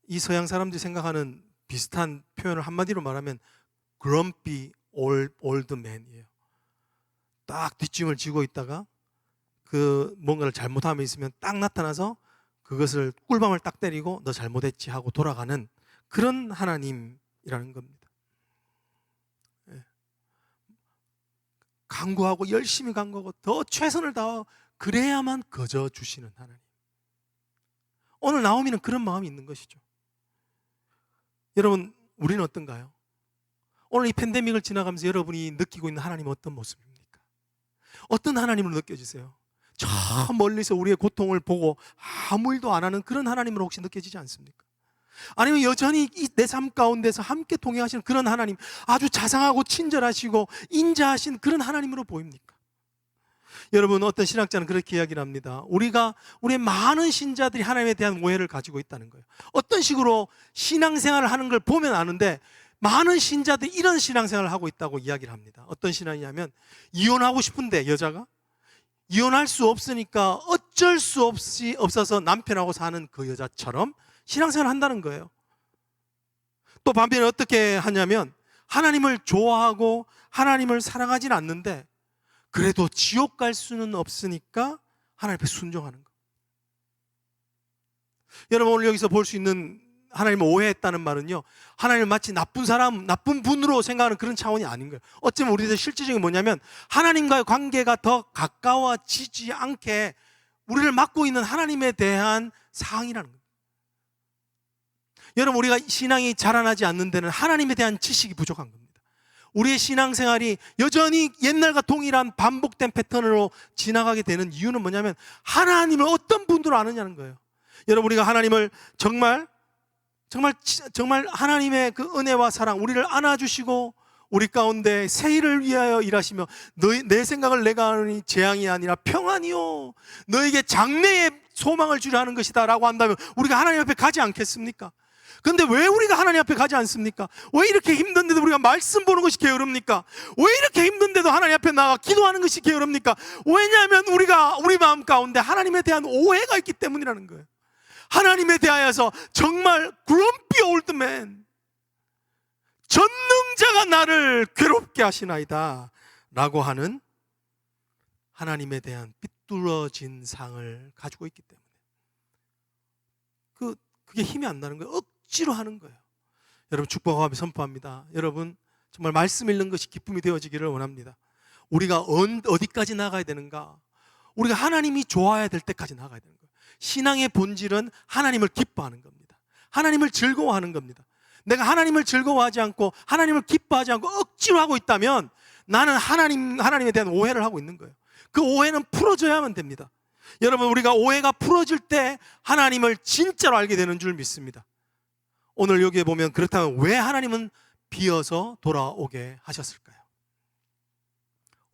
이 서양 사람들이 생각하는 비슷한 표현을 한마디로 말하면 grumpy old man이에요. 딱 뒷짐을 지고 있다가 그 뭔가를 잘못하면 있으면 딱 나타나서 그것을 꿀밤을 딱 때리고 너 잘못했지 하고 돌아가는 그런 하나님이라는 겁니다. 간구하고 열심히 간구하고 더 최선을 다하고 그래야만 거저 주시는 하나님. 오늘 나오미는 그런 마음이 있는 것이죠. 여러분, 우리는 어떤가요? 오늘 이 팬데믹을 지나가면서 여러분이 느끼고 있는 하나님은 어떤 모습입니까? 어떤 하나님으로 느껴지세요? 저 멀리서 우리의 고통을 보고 아무 일도 안 하는 그런 하나님으로 혹시 느껴지지 않습니까? 아니면 여전히 내 삶 가운데서 함께 동행하시는 그런 하나님, 아주 자상하고 친절하시고 인자하신 그런 하나님으로 보입니까? 여러분, 어떤 신학자는 그렇게 이야기를 합니다. 우리의 많은 신자들이 하나님에 대한 오해를 가지고 있다는 거예요. 어떤 식으로 신앙생활을 하는 걸 보면 아는데, 많은 신자들이 이런 신앙생활을 하고 있다고 이야기를 합니다. 어떤 신앙이냐면, 이혼하고 싶은데 여자가 이혼할 수 없으니까 어쩔 수 없어서 남편하고 사는 그 여자처럼 신앙생활을 한다는 거예요. 또 반면에 어떻게 하냐면, 하나님을 좋아하고 하나님을 사랑하지는 않는데 그래도 지옥 갈 수는 없으니까 하나님 앞에 순종하는 거. 여러분, 오늘 여기서 볼 수 있는 하나님을 오해했다는 말은요, 하나님을 마치 나쁜 사람, 나쁜 분으로 생각하는 그런 차원이 아닌 거예요. 어쩌면 우리들 실질적인 게 뭐냐면 하나님과의 관계가 더 가까워지지 않게 우리를 막고 있는 하나님에 대한 사항이라는 거예요. 여러분, 우리가 신앙이 자라나지 않는 데는 하나님에 대한 지식이 부족한 겁니다. 우리의 신앙생활이 여전히 옛날과 동일한 반복된 패턴으로 지나가게 되는 이유는 뭐냐면 하나님을 어떤 분으로 아느냐는 거예요. 여러분, 우리가 하나님을 정말 하나님의 그 은혜와 사랑, 우리를 안아주시고 우리 가운데 새 일을 위하여 일하시며 내 생각을 내가 하느니 재앙이 아니라 평안이요 너에게 장래의 소망을 주려 하는 것이다 라고 한다면 우리가 하나님 앞에 가지 않겠습니까? 근데 왜 우리가 하나님 앞에 가지 않습니까? 왜 이렇게 힘든데도 우리가 말씀 보는 것이 게으릅니까? 왜 이렇게 힘든데도 하나님 앞에 나가 기도하는 것이 게으릅니까? 왜냐하면 우리 마음 가운데 하나님에 대한 오해가 있기 때문이라는 거예요. 하나님에 대하여서 정말 grumpy old man, 전능자가 나를 괴롭게 하시나이다 라고 하는 하나님에 대한 삐뚤어진 상을 가지고 있기 때문에 그게 힘이 안 나는 거예요. 억지로 하는 거예요. 여러분, 축복하며 선포합니다. 여러분, 정말 말씀 읽는 것이 기쁨이 되어지기를 원합니다. 우리가 어디까지 나가야 되는가? 우리가 하나님이 좋아야 될 때까지 나가야 되는 거예요. 신앙의 본질은 하나님을 기뻐하는 겁니다. 하나님을 즐거워하는 겁니다. 내가 하나님을 즐거워하지 않고 하나님을 기뻐하지 않고 억지로 하고 있다면 나는 하나님에 대한 오해를 하고 있는 거예요. 그 오해는 풀어져야만 됩니다. 여러분, 우리가 오해가 풀어질 때 하나님을 진짜로 알게 되는 줄 믿습니다. 오늘 여기에 보면 그렇다면 왜 하나님은 비어서 돌아오게 하셨을까요?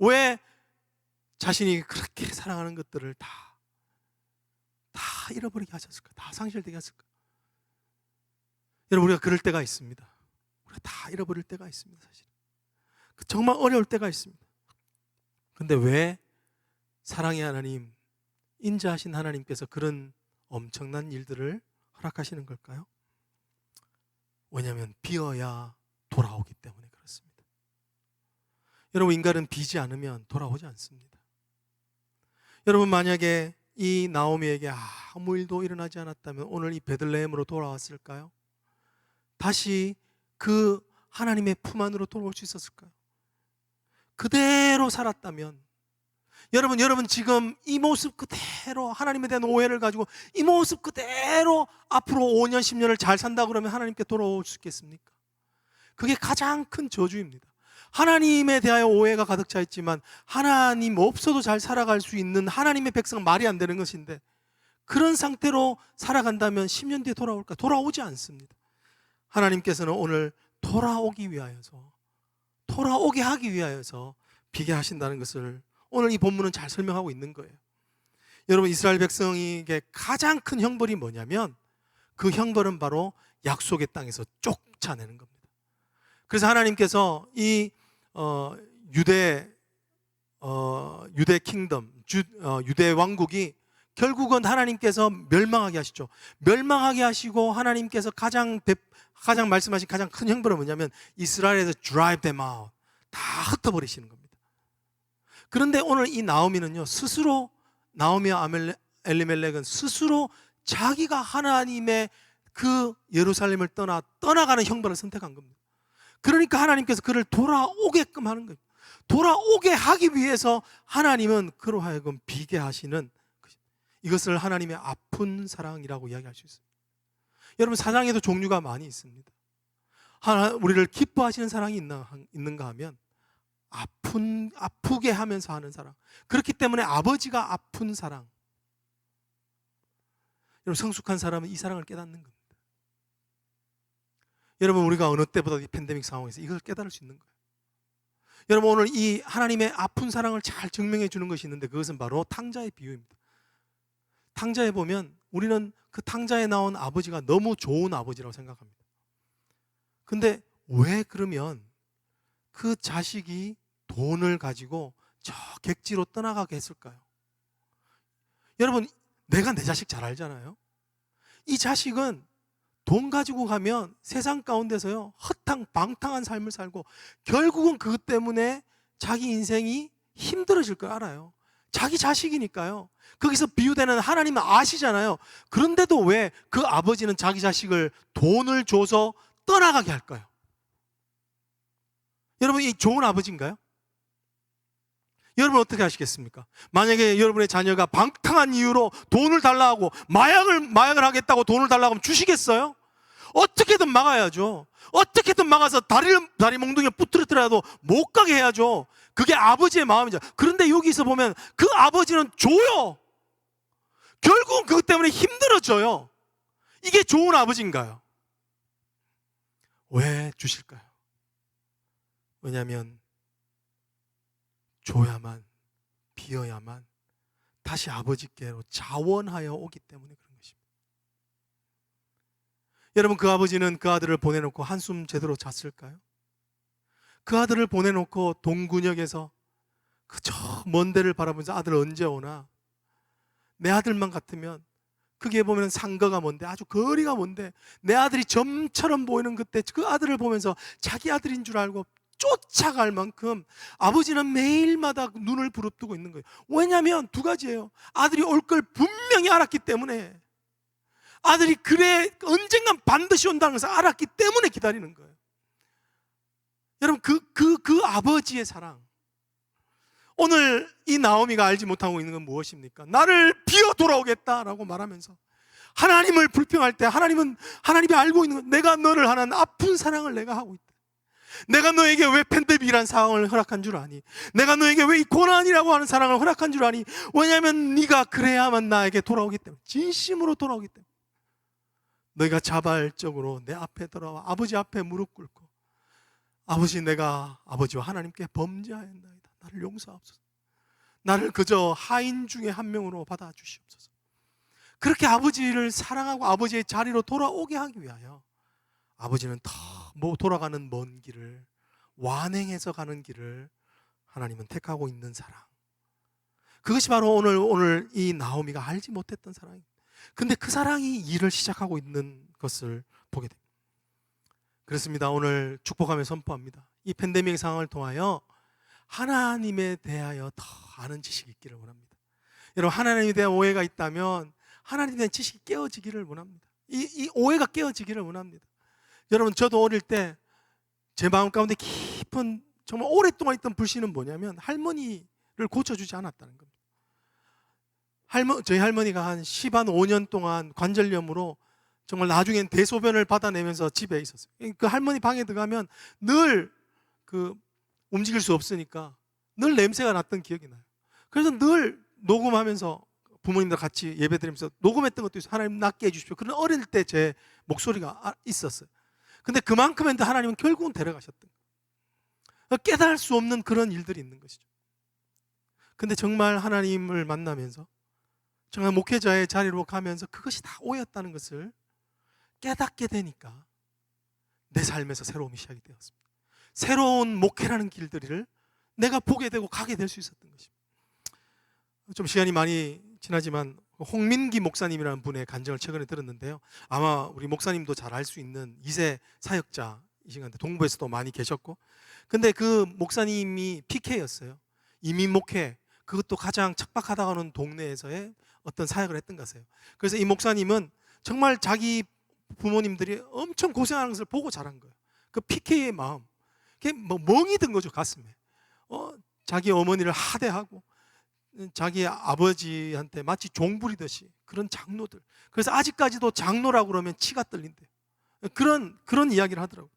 왜 자신이 그렇게 사랑하는 것들을 다 잃어버리게 하셨을까? 다 상실되게 하셨을까? 여러분, 우리가 그럴 때가 있습니다. 우리가 다 잃어버릴 때가 있습니다. 사실 정말 어려울 때가 있습니다. 근데 왜 사랑의 하나님, 인자하신 하나님께서 그런 엄청난 일들을 허락하시는 걸까요? 왜냐하면 비어야 돌아오기 때문에 그렇습니다. 여러분, 인간은 비지 않으면 돌아오지 않습니다. 여러분, 만약에 이 나오미에게 아무 일도 일어나지 않았다면 오늘 이 베들레헴으로 돌아왔을까요? 다시 그 하나님의 품 안으로 돌아올 수 있었을까요? 그대로 살았다면 여러분 지금 이 모습 그대로 하나님에 대한 오해를 가지고 이 모습 그대로 앞으로 5년 10년을 잘 산다 그러면 하나님께 돌아올 수 있겠습니까? 그게 가장 큰 저주입니다. 하나님에 대하여 오해가 가득 차 있지만 하나님 없어도 잘 살아갈 수 있는 하나님의 백성은 말이 안 되는 것인데 그런 상태로 살아간다면 10년 뒤에 돌아올까? 돌아오지 않습니다. 하나님께서는 오늘 돌아오게 하기 위하여서 비게 하신다는 것을 오늘 이 본문은 잘 설명하고 있는 거예요. 여러분, 이스라엘 백성에게 가장 큰 형벌이 뭐냐면 그 형벌은 바로 약속의 땅에서 쫓아내는 겁니다. 그래서 하나님께서 이 유대 킹덤, 유대 왕국이 결국은 하나님께서 멸망하게 하시죠. 멸망하게 하시고 하나님께서 가장 말씀하신 가장 큰 형벌은 뭐냐면 이스라엘에서 drive them out, 다 흩어버리시는 겁니다. 그런데 오늘 이 나오미는요, 스스로 나오미와 엘리멜렉은 스스로 자기가 하나님의 그 예루살렘을 떠나가는 형벌을 선택한 겁니다. 그러니까 하나님께서 그를 돌아오게끔 하는 거예요. 돌아오게 하기 위해서 하나님은 그로 하여금 비게 하시는, 이것을 하나님의 아픈 사랑이라고 이야기할 수 있습니다. 여러분, 사랑에도 종류가 많이 있습니다. 우리를 기뻐하시는 사랑이 있는가 하면 아프게 하면서 하는 사랑. 그렇기 때문에 아버지가 아픈 사랑. 여러분, 성숙한 사람은 이 사랑을 깨닫는 겁니다. 여러분, 우리가 어느 때보다 이 팬데믹 상황에서 이걸 깨달을 수 있는 거예요. 여러분, 오늘 이 하나님의 아픈 사랑을 잘 증명해 주는 것이 있는데 그것은 바로 탕자의 비유입니다. 탕자에 보면 우리는 그 탕자에 나온 아버지가 너무 좋은 아버지라고 생각합니다. 근데 왜 그러면 그 자식이 돈을 가지고 저 객지로 떠나가게 했을까요? 여러분, 내가 내 자식 잘 알잖아요. 이 자식은 돈 가지고 가면 세상 가운데서요 방탕한 삶을 살고 결국은 그것 때문에 자기 인생이 힘들어질 걸 알아요. 자기 자식이니까요. 거기서 비유되는 하나님은 아시잖아요. 그런데도 왜 그 아버지는 자기 자식을 돈을 줘서 떠나가게 할까요? 여러분, 이 좋은 아버지인가요? 여러분 어떻게 하시겠습니까? 만약에 여러분의 자녀가 방탕한 이유로 돈을 달라고 마약을 하겠다고 돈을 달라고 하면 주시겠어요? 어떻게든 막아야죠. 어떻게든 막아서 다리 몽둥이에 부트러뜨려도 못 가게 해야죠. 그게 아버지의 마음이죠. 그런데 여기서 보면 그 아버지는 줘요. 결국은 그것 때문에 힘들어져요. 이게 좋은 아버지인가요? 왜 주실까요? 왜냐하면 줘야만, 비어야만 다시 아버지께로 자원하여 오기 때문에 그런 것입니다. 여러분, 그 아버지는 그 아들을 보내놓고 한숨 제대로 잤을까요? 그 아들을 보내놓고 동군역에서 그저 먼 데를 바라보면서 아들 언제 오나? 내 아들만 같으면, 그게 보면 상거가 먼데, 아주 거리가 먼데 내 아들이 점처럼 보이는 그때 그 아들을 보면서 자기 아들인 줄 알고 쫓아갈 만큼 아버지는 매일마다 눈을 부릅뜨고 있는 거예요. 왜냐하면 두 가지예요. 아들이 올 걸 분명히 알았기 때문에, 아들이 그래 언젠간 반드시 온다는 것을 알았기 때문에 기다리는 거예요. 여러분, 그 아버지의 사랑, 오늘 이 나오미가 알지 못하고 있는 건 무엇입니까? 나를 비워 돌아오겠다라고 말하면서 하나님을 불평할 때 하나님이 알고 있는 건, 내가 너를 하는 아픈 사랑을 내가 하고 있다. 내가 너에게 왜 팬데믹이라는 상황을 허락한 줄 아니? 내가 너에게 왜 이 고난이라고 하는 사랑을 허락한 줄 아니? 왜냐하면 네가 그래야만 나에게 돌아오기 때문에, 진심으로 돌아오기 때문에. 너희가 자발적으로 내 앞에 돌아와 아버지 앞에 무릎 꿇고, 아버지, 내가 아버지와 하나님께 범죄하였나이다. 나를 용서하옵소서. 나를 그저 하인 중에 한 명으로 받아주시옵소서. 그렇게 아버지를 사랑하고 아버지의 자리로 돌아오게 하기 위하여 아버지는 돌아가는 먼 길을, 완행해서 가는 길을 하나님은 택하고 있는 사랑. 그것이 바로 오늘 이 나오미가 알지 못했던 사랑입니다. 근데 그 사랑이 일을 시작하고 있는 것을 보게 됩니다. 그렇습니다. 오늘 축복하며 선포합니다. 이 팬데믹 상황을 통하여 하나님에 대하여 더 아는 지식이 있기를 원합니다. 여러분, 하나님에 대한 오해가 있다면 하나님에 대한 지식이 깨어지기를 원합니다. 이 오해가 깨어지기를 원합니다. 여러분, 저도 어릴 때 제 마음 가운데 깊은, 정말 오랫동안 있던 불신은 뭐냐면 할머니를 고쳐주지 않았다는 겁니다. 저희 할머니가 한 15년 동안 관절염으로 정말 나중엔 대소변을 받아내면서 집에 있었어요. 그 할머니 방에 들어가면 늘 움직일 수 없으니까 늘 냄새가 났던 기억이 나요. 그래서 늘 녹음하면서 부모님들 같이 예배드리면서 녹음했던 것도 있어요. 하나님 낫게 해주십시오. 그런 어릴 때 제 목소리가 있었어요. 근데 그만큼은 하나님은 결국은 데려가셨던 거예요. 깨달을 수 없는 그런 일들이 있는 것이죠. 근데 정말 하나님을 만나면서, 정말 목회자의 자리로 가면서 그것이 다 오해였다는 것을 깨닫게 되니까 내 삶에서 새로움이 시작이 되었습니다. 새로운 목회라는 길들을 내가 보게 되고 가게 될 수 있었던 것입니다. 좀 시간이 많이 지나지만 홍민기 목사님이라는 분의 간증을 최근에 들었는데요. 아마 우리 목사님도 잘 알 수 있는 2세 사역자이신 건데, 동부에서도 많이 계셨고, 근데 그 목사님이 PK였어요. 이민 목회, 그것도 가장 척박하다고 하는 동네에서의 어떤 사역을 했던 것이에요. 그래서 이 목사님은 정말 자기 부모님들이 엄청 고생하는 것을 보고 자란 거예요. 그 PK의 마음, 그게 멍이 든 거죠, 가슴에. 자기 어머니를 하대하고 자기 아버지한테 마치 종부리듯이 그런 장로들. 그래서 아직까지도 장로라고 그러면 치가 떨린대요. 그런 이야기를 하더라고요.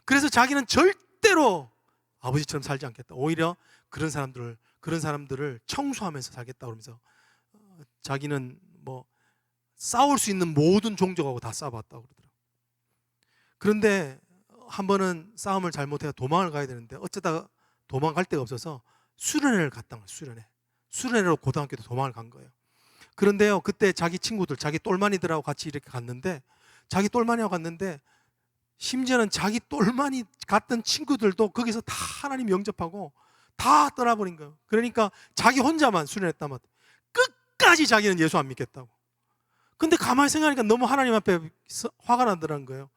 그래서 자기는 절대로 아버지처럼 살지 않겠다. 오히려 그런 사람들을 청소하면서 살겠다 그러면서 자기는 싸울 수 있는 모든 종족하고 다 싸워봤다고 그러더라고요. 그런데 한 번은 싸움을 잘못해서 도망을 가야 되는데 어쩌다가 도망갈 데가 없어서 수련회를 갔던 거예요. 수련회로 고등학교도 도망을 간 거예요. 그런데요, 그때 자기 친구들, 자기 똘마니들하고 같이 이렇게 갔는데, 자기 똘마니하고 갔는데 심지어는 자기 똘마니 갔던 친구들도 거기서 다 하나님 영접하고 다 떠나버린 거예요. 그러니까 자기 혼자만 수련했다면 끝까지 자기는 예수 안 믿겠다고. 근데 가만히 생각하니까 너무 하나님 앞에 화가 나더라는 거예요.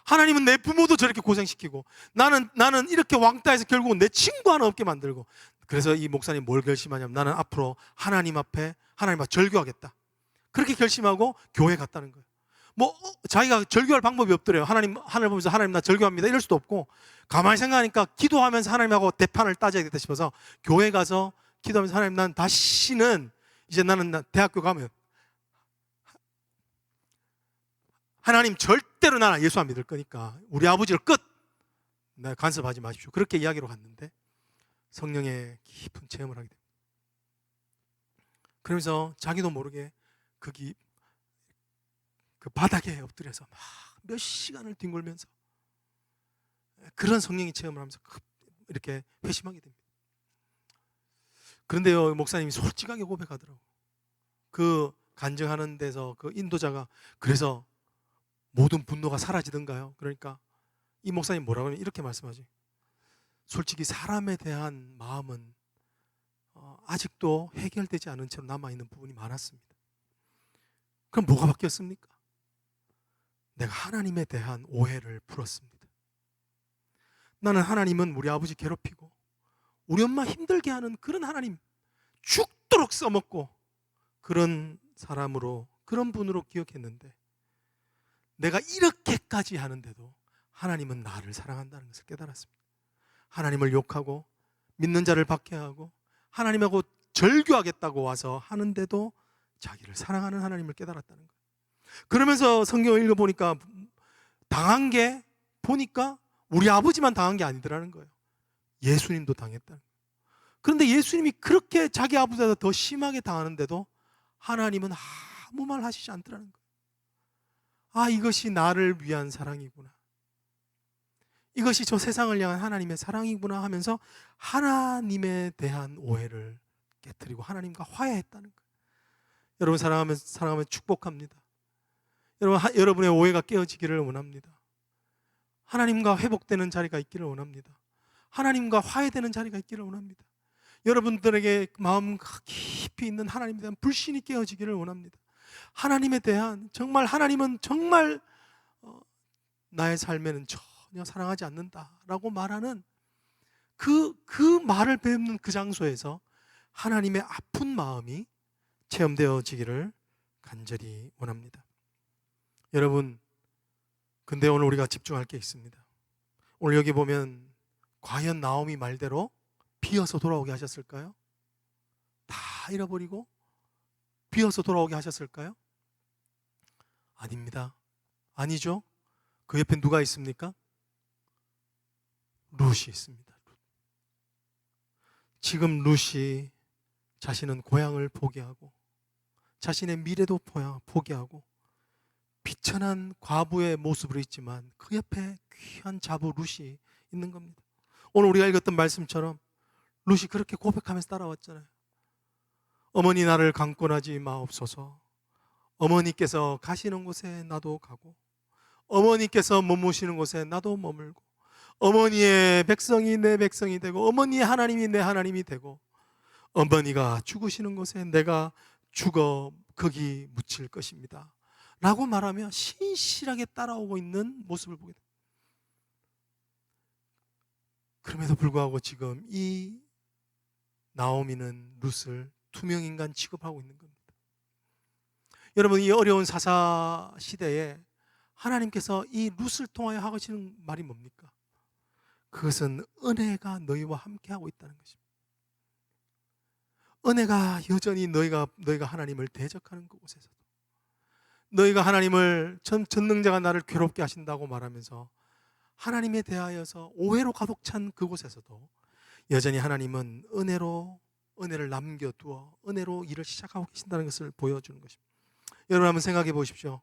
하나님은 내 부모도 저렇게 고생시키고 나는 이렇게 왕따해서 결국은 내 친구 하나 없게 만들고. 그래서 이 목사님 뭘 결심하냐면 나는 앞으로 하나님 앞에 절교하겠다. 그렇게 결심하고 교회 갔다는 거예요. 자기가 절교할 방법이 없더래요. 하나님 보면서 하나님 나 절교합니다 이럴 수도 없고, 가만히 생각하니까 기도하면서 하나님하고 대판을 따져야겠다 싶어서 교회 가서 기도하면서 하나님 난 다시는 이제 나는 대학교 가면 하나님 절대로 나는 예수 안 믿을 거니까 우리 아버지를 나 간섭하지 마십시오. 그렇게 이야기로 갔는데 성령의 깊은 체험을 하게 됩니다. 그러면서 자기도 모르게 그 바닥에 엎드려서 막 몇 시간을 뒹굴면서 그런 성령의 체험을 하면서 이렇게 회심하게 됩니다. 그런데요, 목사님이 솔직하게 고백하더라고요. 그 간증하는 데서 그 인도자가 그래서 모든 분노가 사라지던가요? 그러니까 이 목사님 뭐라고 하면 이렇게 말씀하지. 솔직히 사람에 대한 마음은 아직도 해결되지 않은 채로 남아있는 부분이 많았습니다. 그럼 뭐가 바뀌었습니까? 내가 하나님에 대한 오해를 풀었습니다. 나는 하나님은 우리 아버지 괴롭히고 우리 엄마 힘들게 하는 그런 하나님, 죽도록 써먹고 그런 사람으로, 그런 분으로 기억했는데 내가 이렇게까지 하는데도 하나님은 나를 사랑한다는 것을 깨달았습니다. 하나님을 욕하고 믿는 자를 박해하고 하나님하고 절교하겠다고 와서 하는데도 자기를 사랑하는 하나님을 깨달았다는 거예요. 그러면서 성경을 읽어보니까 당한 게 보니까 우리 아버지만 당한 게 아니더라는 거예요. 예수님도 당했다는 거예요. 그런데 예수님이 그렇게 자기 아버지보다 더 심하게 당하는데도 하나님은 아무 말 하시지 않더라는 거예요. 이것이 나를 위한 사랑이구나, 이것이 저 세상을 향한 하나님의 사랑이구나 하면서 하나님에 대한 오해를 깨트리고 하나님과 화해했다는 거예요. 여러분 사랑하면 축복합니다. 여러분의 오해가 깨어지기를 원합니다. 하나님과 회복되는 자리가 있기를 원합니다. 하나님과 화해되는 자리가 있기를 원합니다. 여러분들에게 마음 깊이 있는 하나님에 대한 불신이 깨어지기를 원합니다. 하나님에 대한 하나님은 정말 나의 삶에는 전혀 사랑하지 않는다라고 말하는 그 말을 뱉는 그 장소에서 하나님의 아픈 마음이 체험되어지기를 간절히 원합니다. 여러분, 근데 오늘 우리가 집중할 게 있습니다. 오늘 여기 보면 과연 나오미 말대로 비어서 돌아오게 하셨을까요? 다 잃어버리고 비어서 돌아오게 하셨을까요? 아닙니다. 아니죠. 그 옆에 누가 있습니까? 룻이 있습니다. 지금 룻이 자신은 고향을 포기하고 자신의 미래도 포기하고 비천한 과부의 모습으로 있지만 그 옆에 귀한 자부 룻이 있는 겁니다. 오늘 우리가 읽었던 말씀처럼 룻이 그렇게 고백하면서 따라왔잖아요. 어머니 나를 강권하지 마옵소서. 어머니께서 가시는 곳에 나도 가고 어머니께서 머무시는 곳에 나도 머물고 어머니의 백성이 내 백성이 되고 어머니의 하나님이 내 하나님이 되고 어머니가 죽으시는 곳에 내가 죽어 거기 묻힐 것입니다 라고 말하며 신실하게 따라오고 있는 모습을 보게 됩니다. 그럼에도 불구하고 지금 이 나오미는 룻을 투명인간 취급하고 있는 겁니다. 여러분, 이 어려운 사사 시대에 하나님께서 이 룻을 통하여 하시는 말이 뭡니까? 그것은 은혜가 너희와 함께하고 있다는 것입니다. 은혜가 여전히 너희가 하나님을 대적하는 그곳에서도, 너희가 하나님을 전능자가 나를 괴롭게 하신다고 말하면서 하나님에 대하여서 오해로 가득 찬 그곳에서도 여전히 하나님은 은혜를 남겨두어 은혜로 일을 시작하고 계신다는 것을 보여주는 것입니다. 여러분 한번 생각해 보십시오.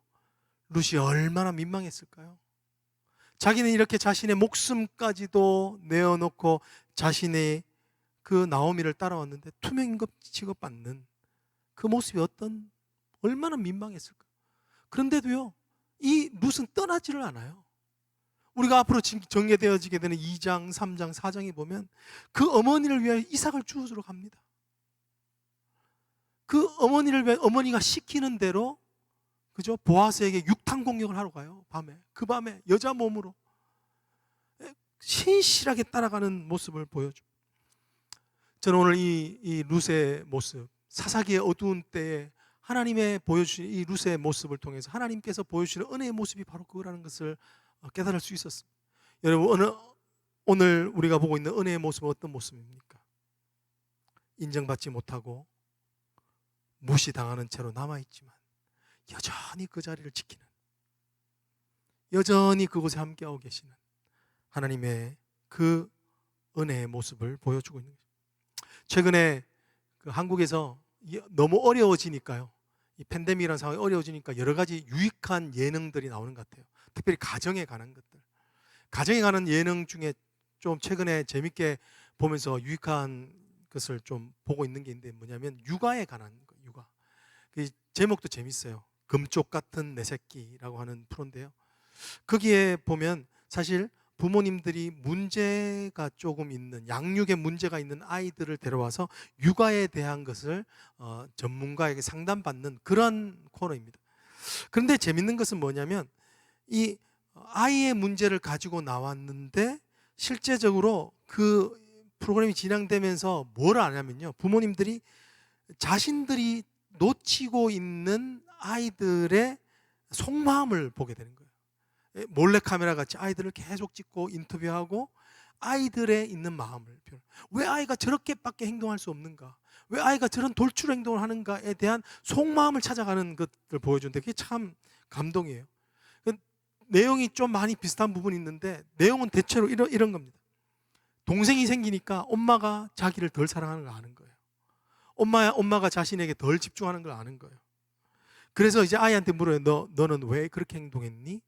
룻이 얼마나 민망했을까요? 자기는 이렇게 자신의 목숨까지도 내어놓고 자신의 그 나오미를 따라왔는데 투명인급 취급받는 그 모습이 얼마나 민망했을까. 그런데도요, 이 룻은 떠나지를 않아요. 우리가 앞으로 전개되어지게 되는 2장, 3장, 4장에 보면 그 어머니를 위하여 이삭을 주우러 갑니다. 그 어머니를 위해 어머니가 시키는 대로 그죠? 보아스에게 육탄 공격을 하러 가요. 밤에. 그 밤에 여자 몸으로 신실하게 따라가는 모습을 보여줘. 저는 오늘 이 룻의 모습, 사사기의 어두운 때에 하나님의 보여주신 이 룻의 모습을 통해서 하나님께서 보여주시는 은혜의 모습이 바로 그거라는 것을 깨달을 수 있었습니다. 여러분, 오늘 우리가 보고 있는 은혜의 모습은 어떤 모습입니까? 인정받지 못하고 무시당하는 채로 남아있지만 여전히 그 자리를 지키는, 여전히 그곳에 함께하고 계시는 하나님의 그 은혜의 모습을 보여주고 있는 거죠. 최근에 그 한국에서 너무 어려워지니까요, 이 팬데믹이라는 상황이 어려워지니까 여러 가지 유익한 예능들이 나오는 것 같아요. 특별히 가정에 관한 것들, 가정에 관한 예능 중에 좀 최근에 재밌게 보면서 유익한 것을 좀 보고 있는 게 있는데, 뭐냐면 육아에 관한 거. 육아, 그 제목도 재밌어요. 금쪽 같은 내 새끼라고 하는 프로인데요, 거기에 보면 사실 부모님들이 문제가 조금 있는, 양육에 문제가 있는 아이들을 데려와서 육아에 대한 것을 전문가에게 상담받는 그런 코너입니다. 그런데 재밌는 것은 뭐냐면, 이 아이의 문제를 가지고 나왔는데 실제적으로 그 프로그램이 진행되면서 뭘 하냐면요, 부모님들이 자신들이 놓치고 있는 아이들의 속마음을 보게 되는 거예요. 몰래카메라 같이 아이들을 계속 찍고 인터뷰하고 아이들의 있는 마음을 표현. 왜 아이가 저렇게밖에 행동할 수 없는가? 왜 아이가 저런 돌출 행동을 하는가에 대한 속마음을 찾아가는 것을 보여주는데 그게 참 감동이에요. 내용이 좀 많이 비슷한 부분이 있는데 내용은 대체로 이런 겁니다. 동생이 생기니까 엄마가 자기를 덜 사랑하는 걸 아는 거예요. 엄마가 자신에게 덜 집중하는 걸 아는 거예요. 그래서 이제 아이한테 물어요. 너는 왜 그렇게 행동했니?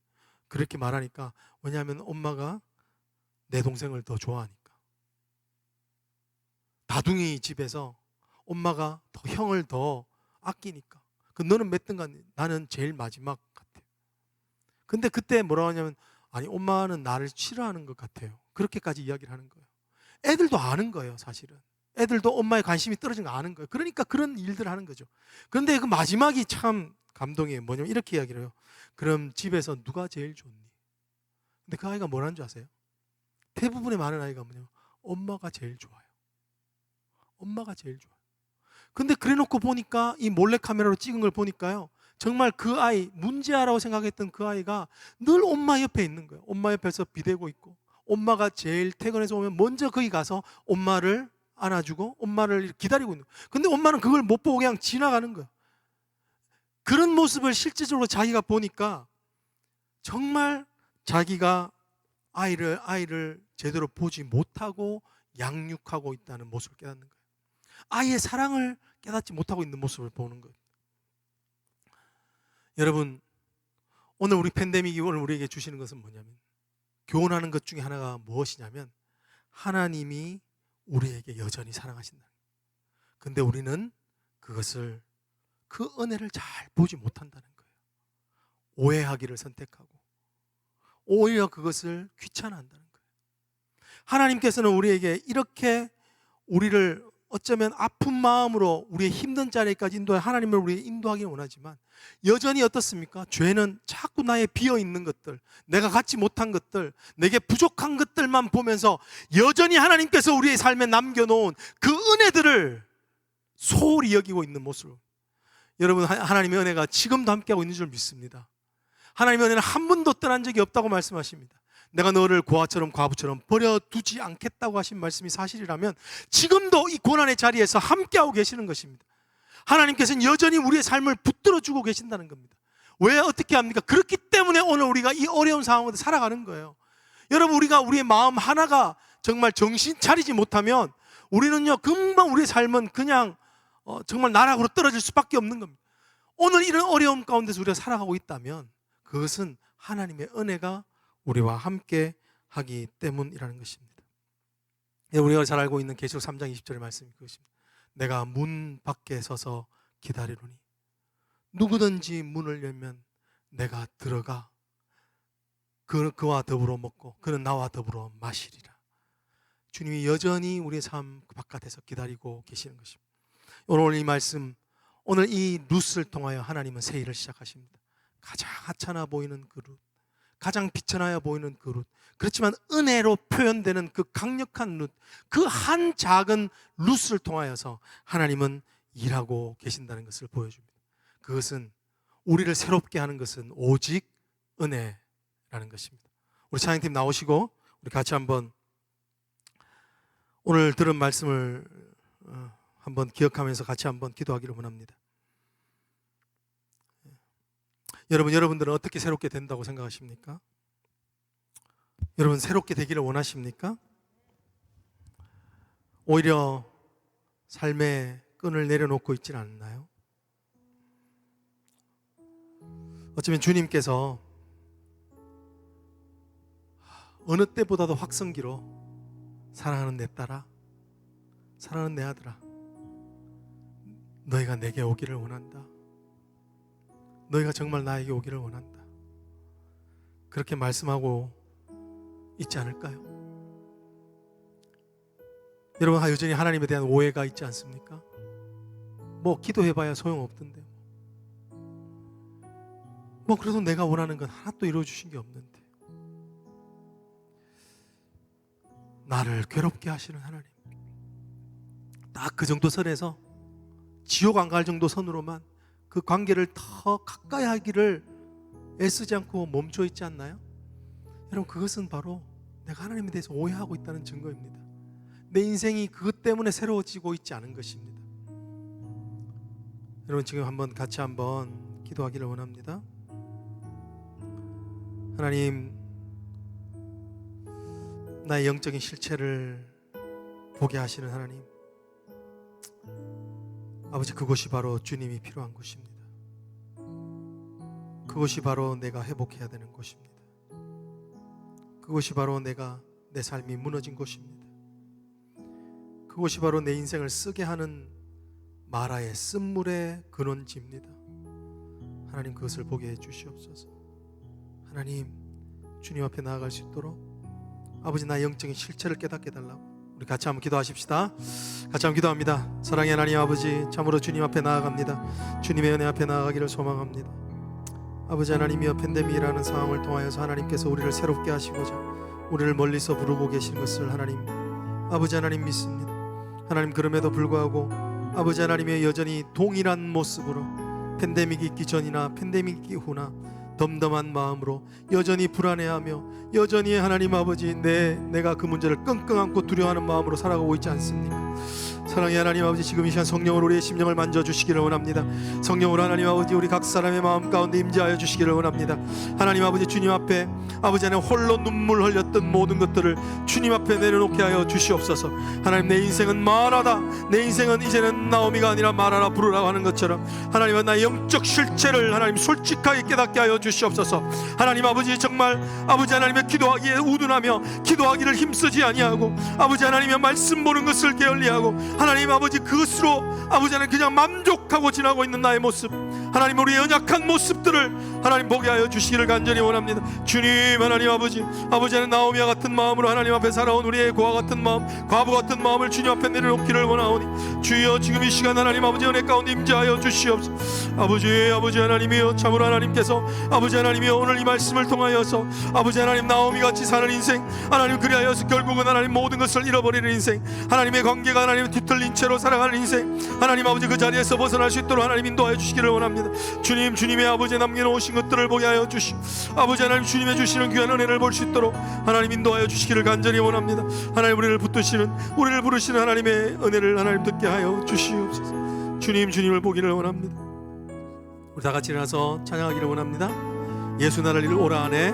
그렇게 말하니까, 왜냐하면 엄마가 내 동생을 더 좋아하니까. 다둥이 집에서 엄마가 형을 더 아끼니까. 너는 몇 등간? 나는 제일 마지막 같아요. 근데 그때 뭐라고 하냐면, 아니 엄마는 나를 싫어하는 것 같아요. 그렇게까지 이야기를 하는 거예요. 애들도 아는 거예요, 사실은. 애들도 엄마의 관심이 떨어진 거 아는 거예요. 그러니까 그런 일들을 하는 거죠. 그런데 그 마지막이 참 감동이에요. 뭐냐면 이렇게 이야기를 해요. 그럼 집에서 누가 제일 좋니? 근데 그 아이가 뭐라는 줄 아세요? 대부분의 많은 아이가 뭐냐면 엄마가 제일 좋아요. 엄마가 제일 좋아요. 근데 그래놓고 보니까 이 몰래카메라로 찍은 걸 보니까요, 정말 그 아이, 문제아라고 생각했던 그 아이가 늘 엄마 옆에 있는 거예요. 엄마 옆에서 비대고 있고, 엄마가 제일 퇴근해서 오면 먼저 거기 가서 엄마를 안아주고 엄마를 기다리고 있는 거예요. 근데 엄마는 그걸 못 보고 그냥 지나가는 거예요. 그런 모습을 실제적으로 자기가 보니까 정말 자기가 아이를 제대로 보지 못하고 양육하고 있다는 모습을 깨닫는 거예요. 아이의 사랑을 깨닫지 못하고 있는 모습을 보는 거예요. 여러분, 오늘 우리 팬데믹이 오늘 우리에게 주시는 것은 뭐냐면, 교훈하는 것 중에 하나가 무엇이냐면, 하나님이 우리에게 여전히 사랑하신다. 근데 우리는 그것을, 그 은혜를 잘 보지 못한다는 거예요. 오해하기를 선택하고 오히려 그것을 귀찮아한다는 거예요. 하나님께서는 우리에게 이렇게 우리를 어쩌면 아픈 마음으로 우리의 힘든 자리까지 인도해 하나님을 우리에게 인도하기 원하지만, 여전히 어떻습니까? 죄는 자꾸 나의 비어있는 것들, 내가 갖지 못한 것들, 내게 부족한 것들만 보면서 여전히 하나님께서 우리의 삶에 남겨놓은 그 은혜들을 소홀히 여기고 있는 모습. 여러분, 하나님의 은혜가 지금도 함께하고 있는 줄 믿습니다. 하나님의 은혜는 한 번도 떠난 적이 없다고 말씀하십니다. 내가 너를 고아처럼 과부처럼 버려두지 않겠다고 하신 말씀이 사실이라면 지금도 이 고난의 자리에서 함께하고 계시는 것입니다. 하나님께서는 여전히 우리의 삶을 붙들어주고 계신다는 겁니다. 왜 어떻게 합니까? 그렇기 때문에 오늘 우리가 이 어려운 상황을 살아가는 거예요. 여러분, 우리가 우리의 마음 하나가 정말 정신 차리지 못하면 우리는요, 금방 우리의 삶은 그냥 정말 나락으로 떨어질 수밖에 없는 겁니다. 오늘 이런 어려움 가운데서 우리가 살아가고 있다면 그것은 하나님의 은혜가 우리와 함께 하기 때문이라는 것입니다. 우리가 잘 알고 있는 계시록 3장 20절의 말씀이 그것입니다. 내가 문 밖에 서서 기다리노니 누구든지 문을 열면 내가 들어가 그와 더불어 먹고 그는 나와 더불어 마시리라. 주님이 여전히 우리의 삶 바깥에서 기다리고 계시는 것입니다. 오늘 이 말씀, 오늘 이 룻을 통하여 하나님은 새 일을 시작하십니다. 가장 하찮아 보이는 그 룻, 가장 비천하여 보이는 그 룻, 그렇지만 은혜로 표현되는 그 강력한 룻, 그 한 작은 룻을 통하여서 하나님은 일하고 계신다는 것을 보여줍니다. 그것은 우리를 새롭게 하는 것은 오직 은혜라는 것입니다. 우리 찬양팀 나오시고 우리 같이 한번 오늘 들은 말씀을 한번 기억하면서 같이 한번 기도하기를 원합니다. 여러분들은 어떻게 새롭게 된다고 생각하십니까? 여러분 새롭게 되기를 원하십니까? 오히려 삶의 끈을 내려놓고 있지는 않나요? 어쩌면 주님께서 어느 때보다도 확성기로 사랑하는 내 딸아, 사랑하는 내 아들아, 너희가 내게 오기를 원한다. 너희가 정말 나에게 오기를 원한다. 그렇게 말씀하고 있지 않을까요? 여러분 여전히 하나님에 대한 오해가 있지 않습니까? 뭐 기도해봐야 소용없던데, 뭐 그래도 내가 원하는 건 하나도 이루어주신 게 없는데, 나를 괴롭게 하시는 하나님, 딱 그 정도 선에서 지옥 안 갈 정도 선으로만 그 관계를 더 가까이 하기를 애쓰지 않고 멈춰 있지 않나요? 여러분 그것은 바로 내가 하나님에 대해서 오해하고 있다는 증거입니다. 내 인생이 그것 때문에 새로워지고 있지 않은 것입니다. 여러분 지금 한번 같이 한번 기도하기를 원합니다. 하나님, 나의 영적인 실체를 보게 하시는 하나님, 아버지, 그곳이 바로 주님이 필요한 곳입니다. 그곳이 바로 내가 회복해야 되는 곳입니다. 그곳이 바로 내 삶이 무너진 곳입니다. 그곳이 바로 내 인생을 쓰게 하는 마라의 쓴물의 근원지입니다. 하나님 그것을 보게 해주시옵소서. 하나님, 주님 앞에 나아갈 수 있도록 아버지 나의 영적인 실체를 깨닫게 해달라고 우리 같이 한번 기도하십시다. 같이 한번 기도합니다. 사랑의 하나님 아버지, 참으로 주님 앞에 나아갑니다. 주님의 은혜 앞에 나아가기를 소망합니다. 아버지 하나님이여, 팬데믹이라는 상황을 통하여서 하나님께서 우리를 새롭게 하시고자 우리를 멀리서 부르고 계시는 것을 하나님, 아버지 하나님 믿습니다. 하나님 그럼에도 불구하고 아버지 하나님의 여전히 동일한 모습으로 팬데믹이 있기 전이나 팬데믹이 있기 후나 덤덤한 마음으로 여전히 불안해하며 여전히 하나님 아버지 내가 그 문제를 끙끙 안고 두려워하는 마음으로 살아가고 있지 않습니까? 사랑의 하나님 아버지, 지금 이 시간 성령으로 우리의 심령을 만져주시기를 원합니다. 성령으로 하나님 아버지 우리 각 사람의 마음 가운데 임재하여 주시기를 원합니다. 하나님 아버지, 주님 앞에 아버지 하나님 홀로 눈물 흘렸던 모든 것들을 주님 앞에 내려놓게 하여 주시옵소서. 하나님, 내 인생은 말하다, 내 인생은 이제는 나오미가 아니라 말하라 부르라고 하는 것처럼 하나님은 나의 영적 실체를 하나님 솔직하게 깨닫게 하여 주시옵소서. 하나님 아버지, 정말 아버지 하나님의 기도하기에 우둔하며 기도하기를 힘쓰지 아니하고 아버지 하나님의 말씀 보는 것을 게을리하고 하나님 아버지 그것으로 아버지 하나님 그냥 만족하고 지나고 있는 나의 모습, 하나님 우리의 연약한 모습들을 하나님 보게 하여 주시기를 간절히 원합니다. 주님, 하나님 아버지, 아버지 하나님 나오미와 같은 마음으로 하나님 앞에 살아온 우리의 고아 같은 마음, 과부 같은 마음을 주님 앞에 내려놓기를 원하오니 주여, 지금 이 시간 하나님 아버지 은혜 가운데 임재하여 주시옵소서. 아버지 하나님이여, 참으로 하나님께서 아버지 하나님이여 오늘 이 말씀을 통하여서 아버지 하나님 나오미같이 사는 인생, 하나님 그리하여서 결국은 하나님 모든 것을 잃어버리는 인생, 하나님의 관계가 하나님 뒤틀린 채로 살아가는 인생, 하나님 아버지 그 자리에서 벗어날 수 있도록 하나님 인도하여 주시기를 원합니다. 주님, 주님의 아버지 남겨놓으신 것들을 보게 하여 주시고 아버지 하나님 주님의 주시는 귀한 은혜를 볼 수 있도록 하나님 인도하여 주시기를 간절히 원합니다. 하나님 우리를 붙드시는, 우리를 부르시는 하나님의 은혜를 하나님 듣게 하여 주시옵소서. 주님, 주님을 보기를 원합니다. 우리 다 같이 일어나서 찬양하기를 원합니다. 예수 나를 이룰 오라 안에,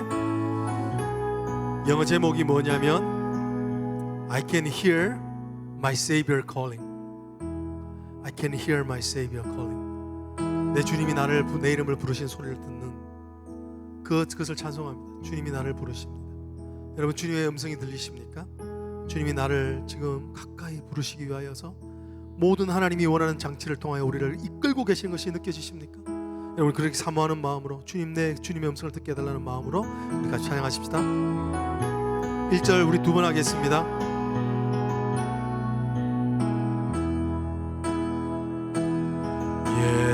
영어 제목이 뭐냐면 I can hear my Savior calling. I can hear my Savior calling. 내 주님이 내 이름을 부르신 소리를 듣는 그것을 찬송합니다. 주님이 나를 부르십니다. 여러분, 주님의 음성이 들리십니까? 주님이 나를 지금 가까이 부르시기 위하여서 모든 하나님이 원하는 장치를 통하여 우리를 이끌고 계시는 것이 느껴지십니까? 여러분, 그렇게 사모하는 마음으로 주님의 음성을 듣게 해달라는 마음으로 우리 같이 찬양하십시다. 1절 우리 두 번 하겠습니다.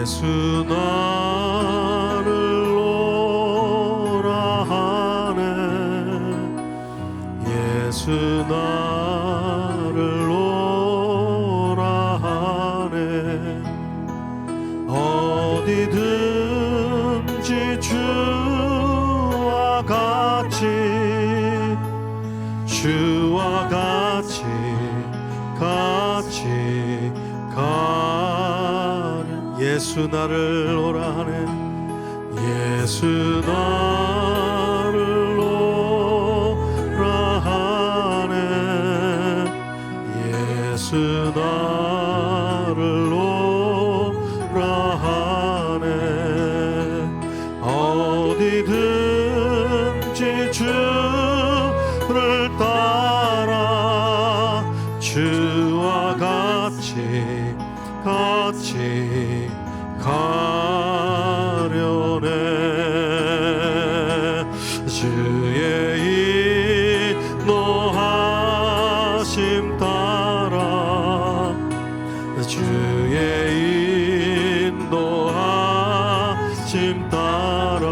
예수 나를 예수 나를 오라 하네. 어디든지 주와 같이 가는 예수 나를 오라 하네. 예수 나를 오라 하네. 예수 나를 오라 하네. 어디든지 주를 따라 주와 같이 가려네. 주의 인도하심 따라 주의 인도하심 따라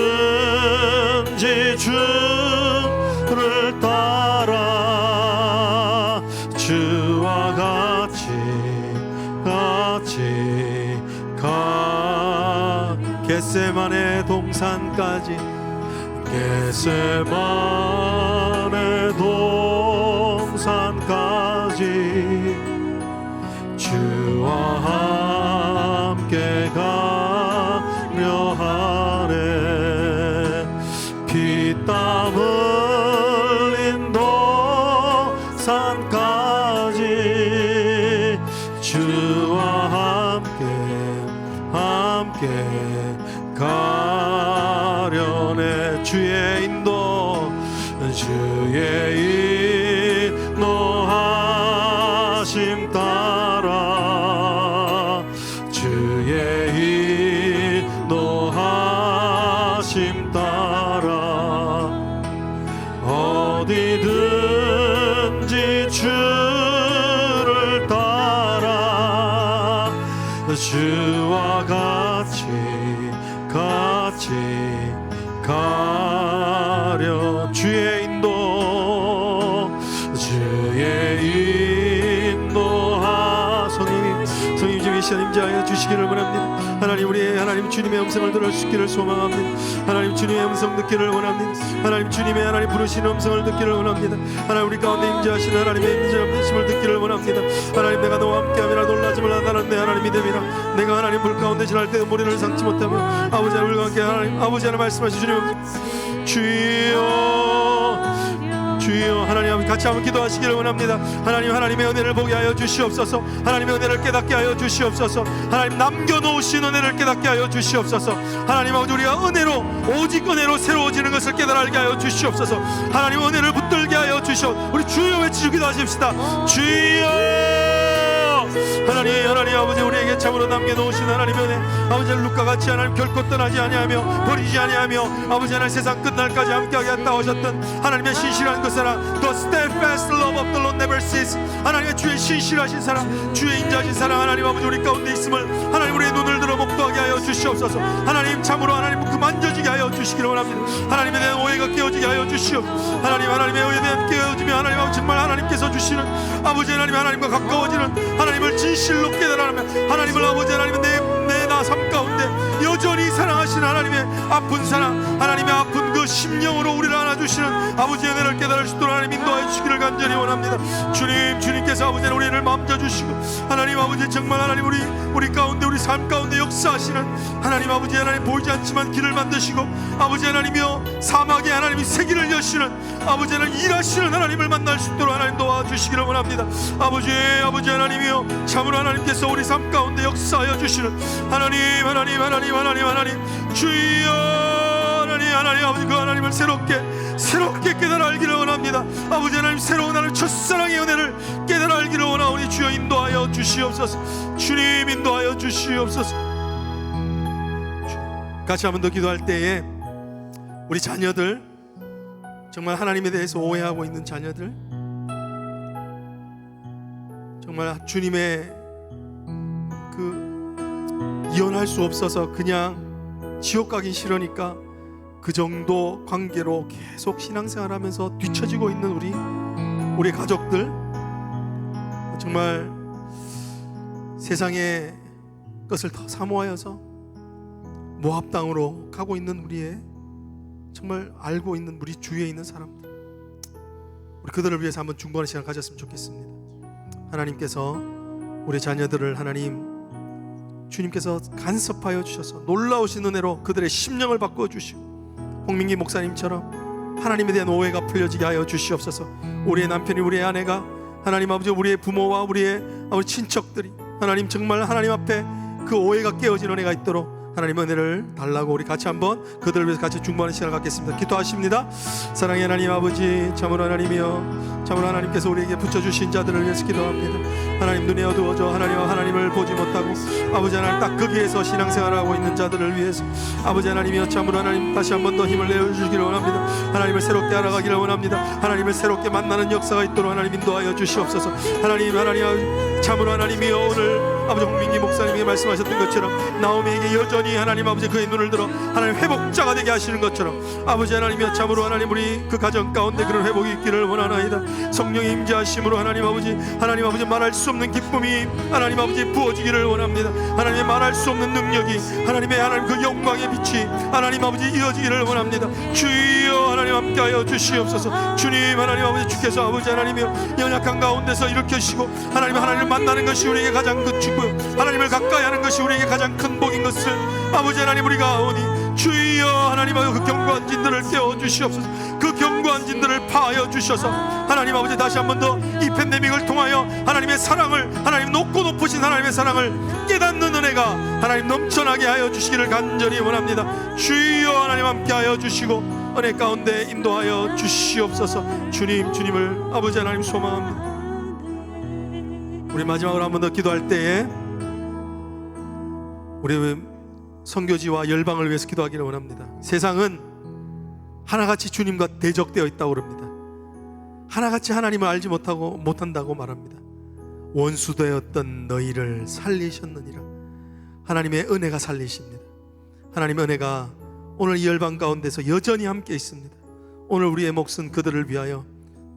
어디든지 주를 따라 주와 같이 가. 겟세마네 동산까지 주와 함께 가려 하네. 피땀 흘린 동산까지 주와 함께 가려네. 주의 인도하심 따라 주의 인도하심 따라 어디든지 주를 따라 주와 같이 가려. 주의 인도하 성님 지금 이 시간 임재하여 주시기를 원합니다. 하나님 주님의 음성을 들을 수 있기를 소망합니다. 하나님 주님의 음성 듣기를 원합니다. 하나님 주님의 부르시는 음성을 듣기를 원합니다. 하나님 우리 가운데 임재하시는 하나님의 임재하심을 듣기를 원합니다. 하나님 내가 너와 함께함이라 놀라지 말라. 나는 내 하나님 믿음이라. 내가 하나님 불 가운데 지날 때도 머리를 삼지 못하며 아버지 하나님과 함께 아버지 하나님 말씀하신 주님 주여 하나님 같이 한번 기도하시기를 원합니다. 하나님의 은혜를 보게 하여 주시옵소서. 하나님의 은혜를 깨닫게 하여 주시옵소서. 하나님 남겨놓으신 은혜를 깨닫게 하여 주시옵소서. 하나님 아버지 우리가 오직 은혜로 새로워지는 것을 깨달아 알게 하여 주시옵소서. 하나님 은혜를 붙들게 하여 주시옵소서. 우리 주여 외치고 기도하십시다. 주여 하나님 아버지 우리에게 참으로 남겨놓으신 하나님의 은혜 아버지 루카같이 하나님 결코 떠나지 아니하며 버리지 아니하며 아버지 하나님 세상 끝날까지 함께하게 했다 하셨던 하나님의 신실한 그 사랑 The steadfast love of the Lord never ceases. 하나님의 주의 신실하신 사랑 주의 인자하신 사랑 하나님 아버지 우리 가운데 있음을 하나님 우리의 눈을 들어 목도하게 하여 주시옵소서. 하나님 참으로 하나님 그 만져지게 하여 주시기를 원합니다. 하나님에 대한 오해가 깨어지게 하여 주시옵소서. 하나님의 오해에 대한 깨어지며 하나님 아버지 정말 하나님께서 주시는 아버지 하나님과 가까워지는 하나님을 진실로 깨달아내며 하나님을 아버지 하나님은 내 삶 가운데 여전히 사랑하시는 하나님의 아픈 사랑 하나님의 아픈 그 심령으로 우리를 안아주시는 아버지의 은혜를 깨달을 수 있도록 하나님 인도하여 주시기를 간절히 원합니다. 주님께서 아버지 우리를 만져주시고 하나님 아버지 정말 하나님 우리 가운데 우리 삶 가운데 역사하시는 하나님 아버지 하나님 보이지 않지만 길을 만드시고 아버지 하나님이여 사막에 하나님이 새길을 여시는 아버지 하나님 일하시는 하나님을 만날 수 있도록 하나님 도와주시기를 원합니다. 아버지 하나님이여 참으로 하나님께서 우리 삶 가운데 역사하여 주시는 하나님 주여 하나님 아버지 그 하나님을 새롭게 깨달아 알기를 원합니다. 아버지 하나님 새로운 하나님 첫사랑의 은혜를 깨달아 알기를 원하오니 주여 인도하여 주시옵소서. 주님 인도하여 주시옵소서. 같이 한 번 더 기도할 때에 우리 자녀들 정말 하나님에 대해서 오해하고 있는 자녀들 정말 주님의 그 이혼할 수 없어서 그냥 지옥 가긴 싫으니까 그 정도 관계로 계속 신앙생활하면서 뒤처지고 있는 우리 가족들, 정말 세상의 것을 더 사모하여서 모압 땅으로 가고 있는 우리의, 정말 알고 있는 우리 주위에 있는 사람들, 우리 그들을 위해서 한번 중보하는 시간을 가졌으면 좋겠습니다. 하나님께서 우리 자녀들을 주님께서 간섭하여 주셔서 놀라우신 은혜로 그들의 심령을 바꾸어 주시고, 홍민기 목사님처럼 하나님에 대한 오해가 풀려지게 하여 주시옵소서. 우리의 남편이, 우리의 아내가, 하나님 아버지, 우리의 부모와 우리의 친척들이 하나님 정말 하나님 앞에 그 오해가 깨어진 은혜가 있도록 하나님 은혜를 달라고 우리 같이 한번 그들을 위해서 같이 중보하는 시간을 갖겠습니다. 기도하십니다. 사랑의 하나님 아버지, 참으로 하나님이여, 참으로 하나님께서 우리에게 붙여주신 자들을 위해서 기도합니다. 하나님, 눈이 어두워져 하나님을 보지 못하고 아버지 하나님 딱 거기에서 신앙생활하고 있는 자들을 위해서 아버지 하나님이여, 참으로 하나님 다시 한번 더 힘을 내어주시기를 원합니다. 하나님을 새롭게 알아가기를 원합니다. 하나님을 새롭게 만나는 역사가 있도록 하나님 인도하여 주시옵소서. 하나님 참으로 하나님이여, 오늘 아버지 홍민기 목사님이 말씀하셨던 것처럼 나오미에게 여전히 하나님 아버지 그의 눈을 들어 하나님 회복자가 되게 하시는 것처럼 아버지 하나님이여, 참으로 하나님 우리 그 가정 가운데 그런 회복이 있기를 원하나이다. 성령의 임재하심으로 하나님 아버지 말할 수 없는 기쁨이 하나님 아버지 부어지기를 원합니다. 하나님의 말할 수 없는 능력이 하나님의 그 영광의 빛이 하나님 아버지 이어지기를 원합니다. 주여 하나님 함께하여 주시옵소서. 주님 하나님 아버지, 주께서 아버지 하나님이여 연약한 가운데서 일으키시고 하나님을 만나는 것이 우리에게 가장 큰 축복이요, 하나님을 가까이 하는 것이 우리에게 가장 큰 복인 것을 아버지 하나님 우리가 아오니, 주여 하나님 아버지 그 견고한 진들을 깨워주시옵소서. 그 견고한 진들을 파하여 주셔서 하나님 아버지 다시 한 번 더 이 팬데믹을 통하여 하나님의 사랑을, 하나님 높고 높으신 하나님의 사랑을 깨닫는 은혜가 하나님 넘쳐나게 하여 주시기를 간절히 원합니다. 주여 하나님 함께하여 주시고 은혜 가운데 인도하여 주시옵소서. 주님을 아버지 하나님 소망합니다. 우리 마지막으로 한 번 더 기도할 때에 우리 선교지와 열방을 위해서 기도하기를 원합니다. 세상은 하나같이 주님과 대적되어 있다고 그럽니다. 하나같이 하나님을 알지 못한다고 말합니다. 원수되었던 너희를 살리셨느니라. 하나님의 은혜가 살리십니다. 하나님의 은혜가 오늘 이 열방 가운데서 여전히 함께 있습니다. 오늘 우리의 몫은 그들을 위하여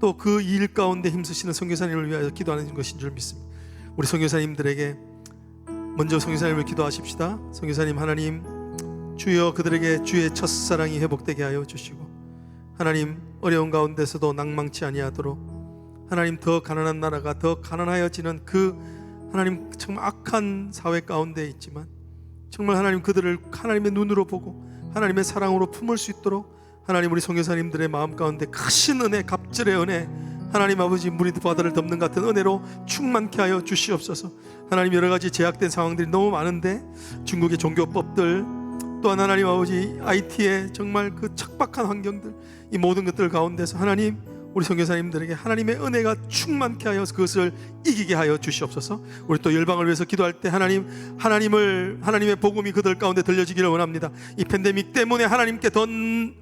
또 그 일 가운데 힘쓰시는 선교사님을 위하여 기도하는 것인 줄 믿습니다. 우리 선교사님들에게 먼저 선교사님을 기도하십시다. 선교사님, 하나님 주여 그들에게 주의 첫사랑이 회복되게 하여 주시고, 하나님 어려운 가운데서도 낭망치 아니하도록 하나님 더 가난한 나라가 더 가난하여지는 그 하나님 정말 악한 사회 가운데 있지만 정말 하나님 그들을 하나님의 눈으로 보고 하나님의 사랑으로 품을 수 있도록 하나님 우리 선교사님들의 마음 가운데 크신 은혜, 갑절의 은혜, 하나님 아버지 물이 바다를 덮는 같은 은혜로 충만케 하여 주시옵소서. 하나님 여러 가지 제약된 상황들이 너무 많은데 중국의 종교법들, 또한 하나님 아버지 IT의 정말 그 척박한 환경들, 이 모든 것들 가운데서 하나님 우리 선교사님들에게 하나님의 은혜가 충만케 하여 그것을 이기게 하여 주시옵소서. 우리 또 열방을 위해서 기도할 때 하나님의 복음이 그들 가운데 들려지기를 원합니다. 이 팬데믹 때문에 하나님께 더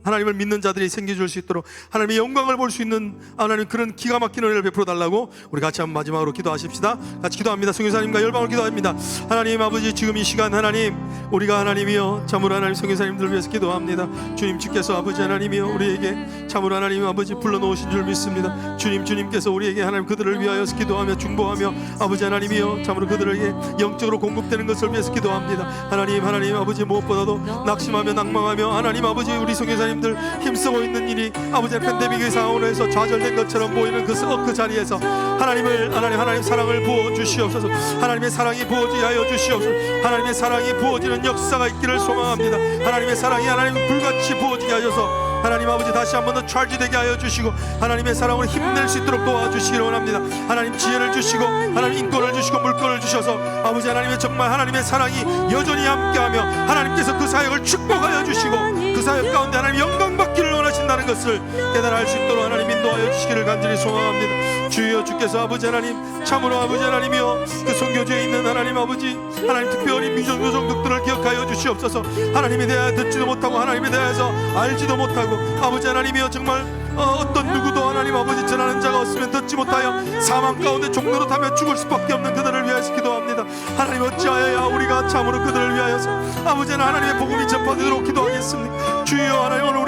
하나님을 믿는 자들이 생겨줄 수 있도록 하나님의 영광을 볼 수 있는 하나님 그런 기가 막힌 은혜를 베풀어 달라고 우리 같이 한번 마지막으로 기도하십시다. 같이 기도합니다. 선교사님과 열방을 기도합니다. 하나님 아버지, 지금 이 시간 하나님 우리가 하나님이여 참으로 하나님 선교사님들을 위해서 기도합니다. 주님, 주께서 아버지 하나님이여 우리에게 참으로 하나님 아버지 불러놓으신 줄 믿습니다. 주님께서 우리에게 하나님 그들을 위하여 기도하며 중보하며 아버지 하나님이여 참으로 그들에게 영적으로 공급되는 것을 위해서 기도합니다. 하나님 아버지 무엇보다도 낙심하며 낭망하며 하나님 아버지 우리 선교사님들 힘쓰고 있는 일이 아버지 팬데믹의 상황에서 좌절된 것처럼 보이는 그 자리에서 하나님 사랑을 부어 주시옵소서. 하나님의 사랑이 부어지게 하여 주시옵소서. 하나님의 사랑이 부어지는 역사가 있기를 소망합니다. 하나님의 사랑이 하나님 불같이 부어지게 하셔서 하나님 아버지 다시 한 번 더 찰지되게 하여 주시고 하나님의 사랑으로 힘낼 수 있도록 도와주시기를 원합니다. 하나님 지혜를 주시고 하나님 인권을 주시고 물권을 주셔서 아버지 하나님의 정말 하나님의 사랑이 여전히 함께하며 하나님께서 그 사역을 축복하여 주시고 그 사역 가운데 하나님 영광 받기를 원하신다는 것을 깨달아 알 수 있도록 하나님 인도하여 주시기를 간절히 소망합니다. 주여, 주께서 아버지 하나님 참으로 아버지 하나님이여 그 선교지에 있는 하나님 아버지 하나님 특별히 미전도성들을 기억하여 주시옵소서. 하나님에 대하여 듣지도 못하고 하나님에 대해서 알지도 못하고 아버지 하나님이여 정말 어떤 누구도 하나님 아버지 전하는 자가 없으면 듣지 못하여 사망 가운데 종로로 타며 죽을 수밖에 없는 그들을 위해서 기도합니다. 하나님 어찌하여야 우리가 참으로 그들을 위하여서 아버지 하나님의 복음이 전파되도록 기도하겠습니다. 주여, 하나님 오늘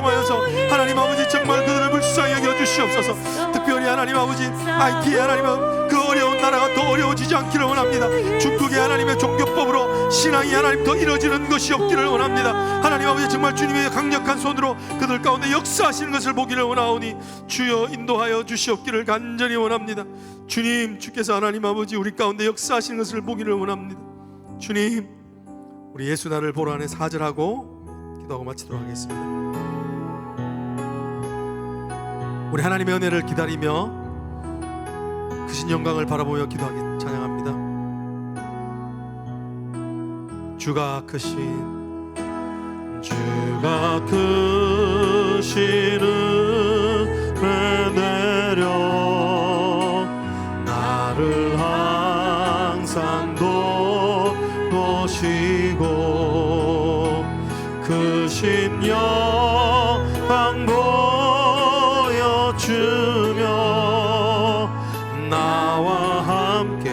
사용하여서 하나님 아버지 정말 그들을 불쌍히 여겨 주시옵소서. 특별히 하나님 아버지 IT의 하나님은 그 어려운 나라가 더 어려워지지 않기를 원합니다. 중국의 하나님의 종교법으로 신앙이 하나님 더 이루어지는 것이 없기를 원합니다. 하나님 아버지 정말 주님의 강력한 손으로 그들 가운데 역사하시는 것을 보기를 원하오니 주여 인도하여 주시옵기를 간절히 원합니다. 주님, 주께서 하나님 아버지 우리 가운데 역사하시는 것을 보기를 원합니다. 주님, 우리 예수 나를 보라 안에 4절하고 기도하고 마치도록 하겠습니다. 우리 하나님의 은혜를 기다리며 크신 영광을 바라보며 기도하기 찬양합니다. 주가 크신 은혜 내려 나를 항상 도우시고 크신 영광 보여주며 나와 함께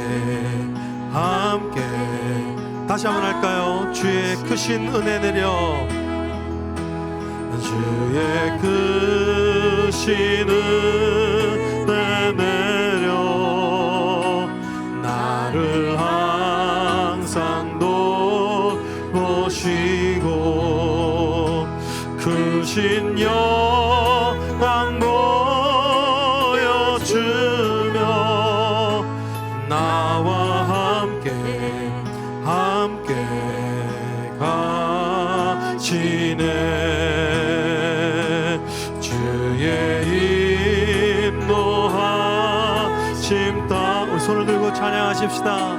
다시 한번 할까요? 주의 크신 은혜 내려 주의 크신 은혜 내려 나를 항상 도우시고 크신 영광 보여주며 나와 함께 가시네. 주의 인도하심 따라 우리 손을 들고 찬양하십시다.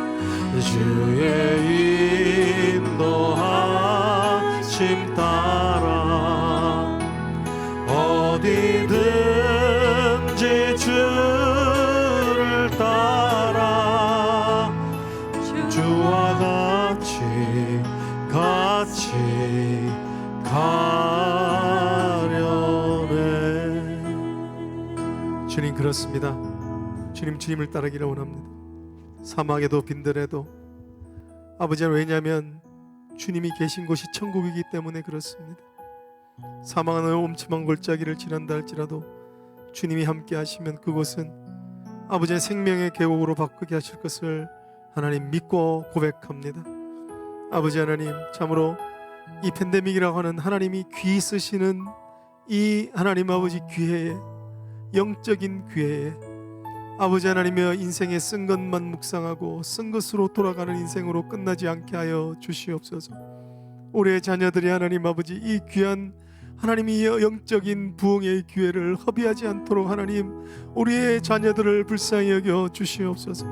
주의 인도하심 따라 어디든지 주를 따라 주와 같이 가려네. 주님 그렇습니다. 주님을 따르기를 원합니다. 사막에도 빈들에도 아버지는 왜냐하면 주님이 계신 곳이 천국이기 때문에 그렇습니다. 사망의 엄침한 골짜기를 지난다 할지라도 주님이 함께 하시면 그곳은 아버지의 생명의 계곡으로 바꾸게 하실 것을 하나님 믿고 고백합니다. 아버지 하나님, 참으로 이 팬데믹이라고 하는 하나님이 귀 쓰시는 이 하나님 아버지 기회에, 영적인 기회에 아버지 하나님이여 인생에 쓴 것만 묵상하고 쓴 것으로 돌아가는 인생으로 끝나지 않게 하여 주시옵소서. 우리의 자녀들이 하나님 아버지 이 귀한 하나님이 영적인 부흥의 기회를 허비하지 않도록 하나님 우리의 자녀들을 불쌍히 여겨 주시옵소서.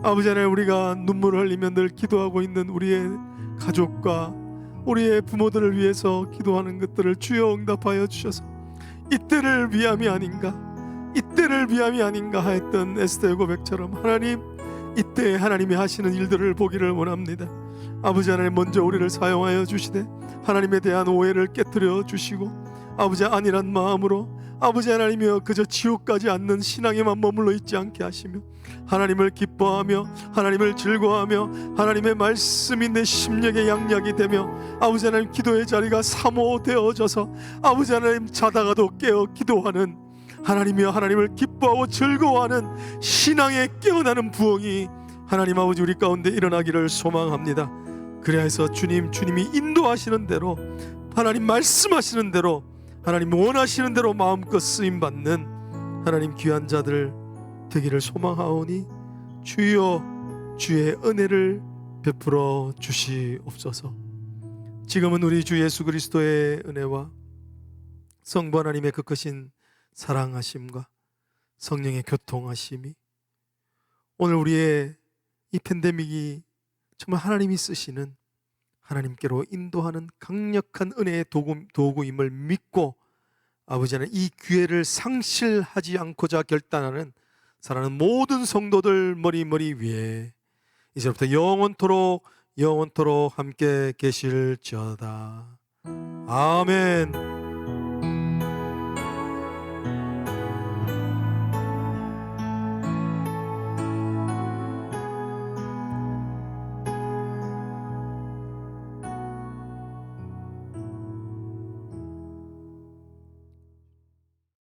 아버지 하나님, 우리가 눈물을 흘리며 늘 기도하고 있는 우리의 가족과 우리의 부모들을 위해서 기도하는 것들을 주여 응답하여 주셔서 이때를 위함이 아닌가 하였던 에스더의 고백처럼 하나님 이때 하나님이 하시는 일들을 보기를 원합니다. 아버지 하나님, 먼저 우리를 사용하여 주시되 하나님에 대한 오해를 깨뜨려 주시고 아버지 안일한 마음으로 아버지 하나님이여 그저 지옥 가지 않는 신앙에만 머물러 있지 않게 하시며 하나님을 기뻐하며 하나님을 즐거워하며 하나님의 말씀이 내 심령의 양약이 되며 아버지 하나님 기도의 자리가 사모되어져서 아버지 하나님 자다가도 깨어 기도하는 하나님이여 하나님을 기뻐하고 즐거워하는 신앙의 깨어나는 부흥이 하나님 아버지 우리 가운데 일어나기를 소망합니다. 그래서 주님이 인도하시는 대로 하나님 말씀하시는 대로 하나님 원하시는 대로 마음껏 쓰임받는 하나님 귀한 자들 되기를 소망하오니 주여 주의 은혜를 베풀어 주시옵소서. 지금은 우리 주 예수 그리스도의 은혜와 성부 하나님의 그 크신 사랑하심과 성령의 교통하심이 오늘 우리의 이 팬데믹이 정말 하나님이 쓰시는 하나님께로 인도하는 강력한 은혜의 도구임을 믿고 아버지 하나님 이 기회를 상실하지 않고자 결단하는 사랑하는 모든 성도들 머리 위에 이제부터 영원토록 함께 계실지어다. 아멘.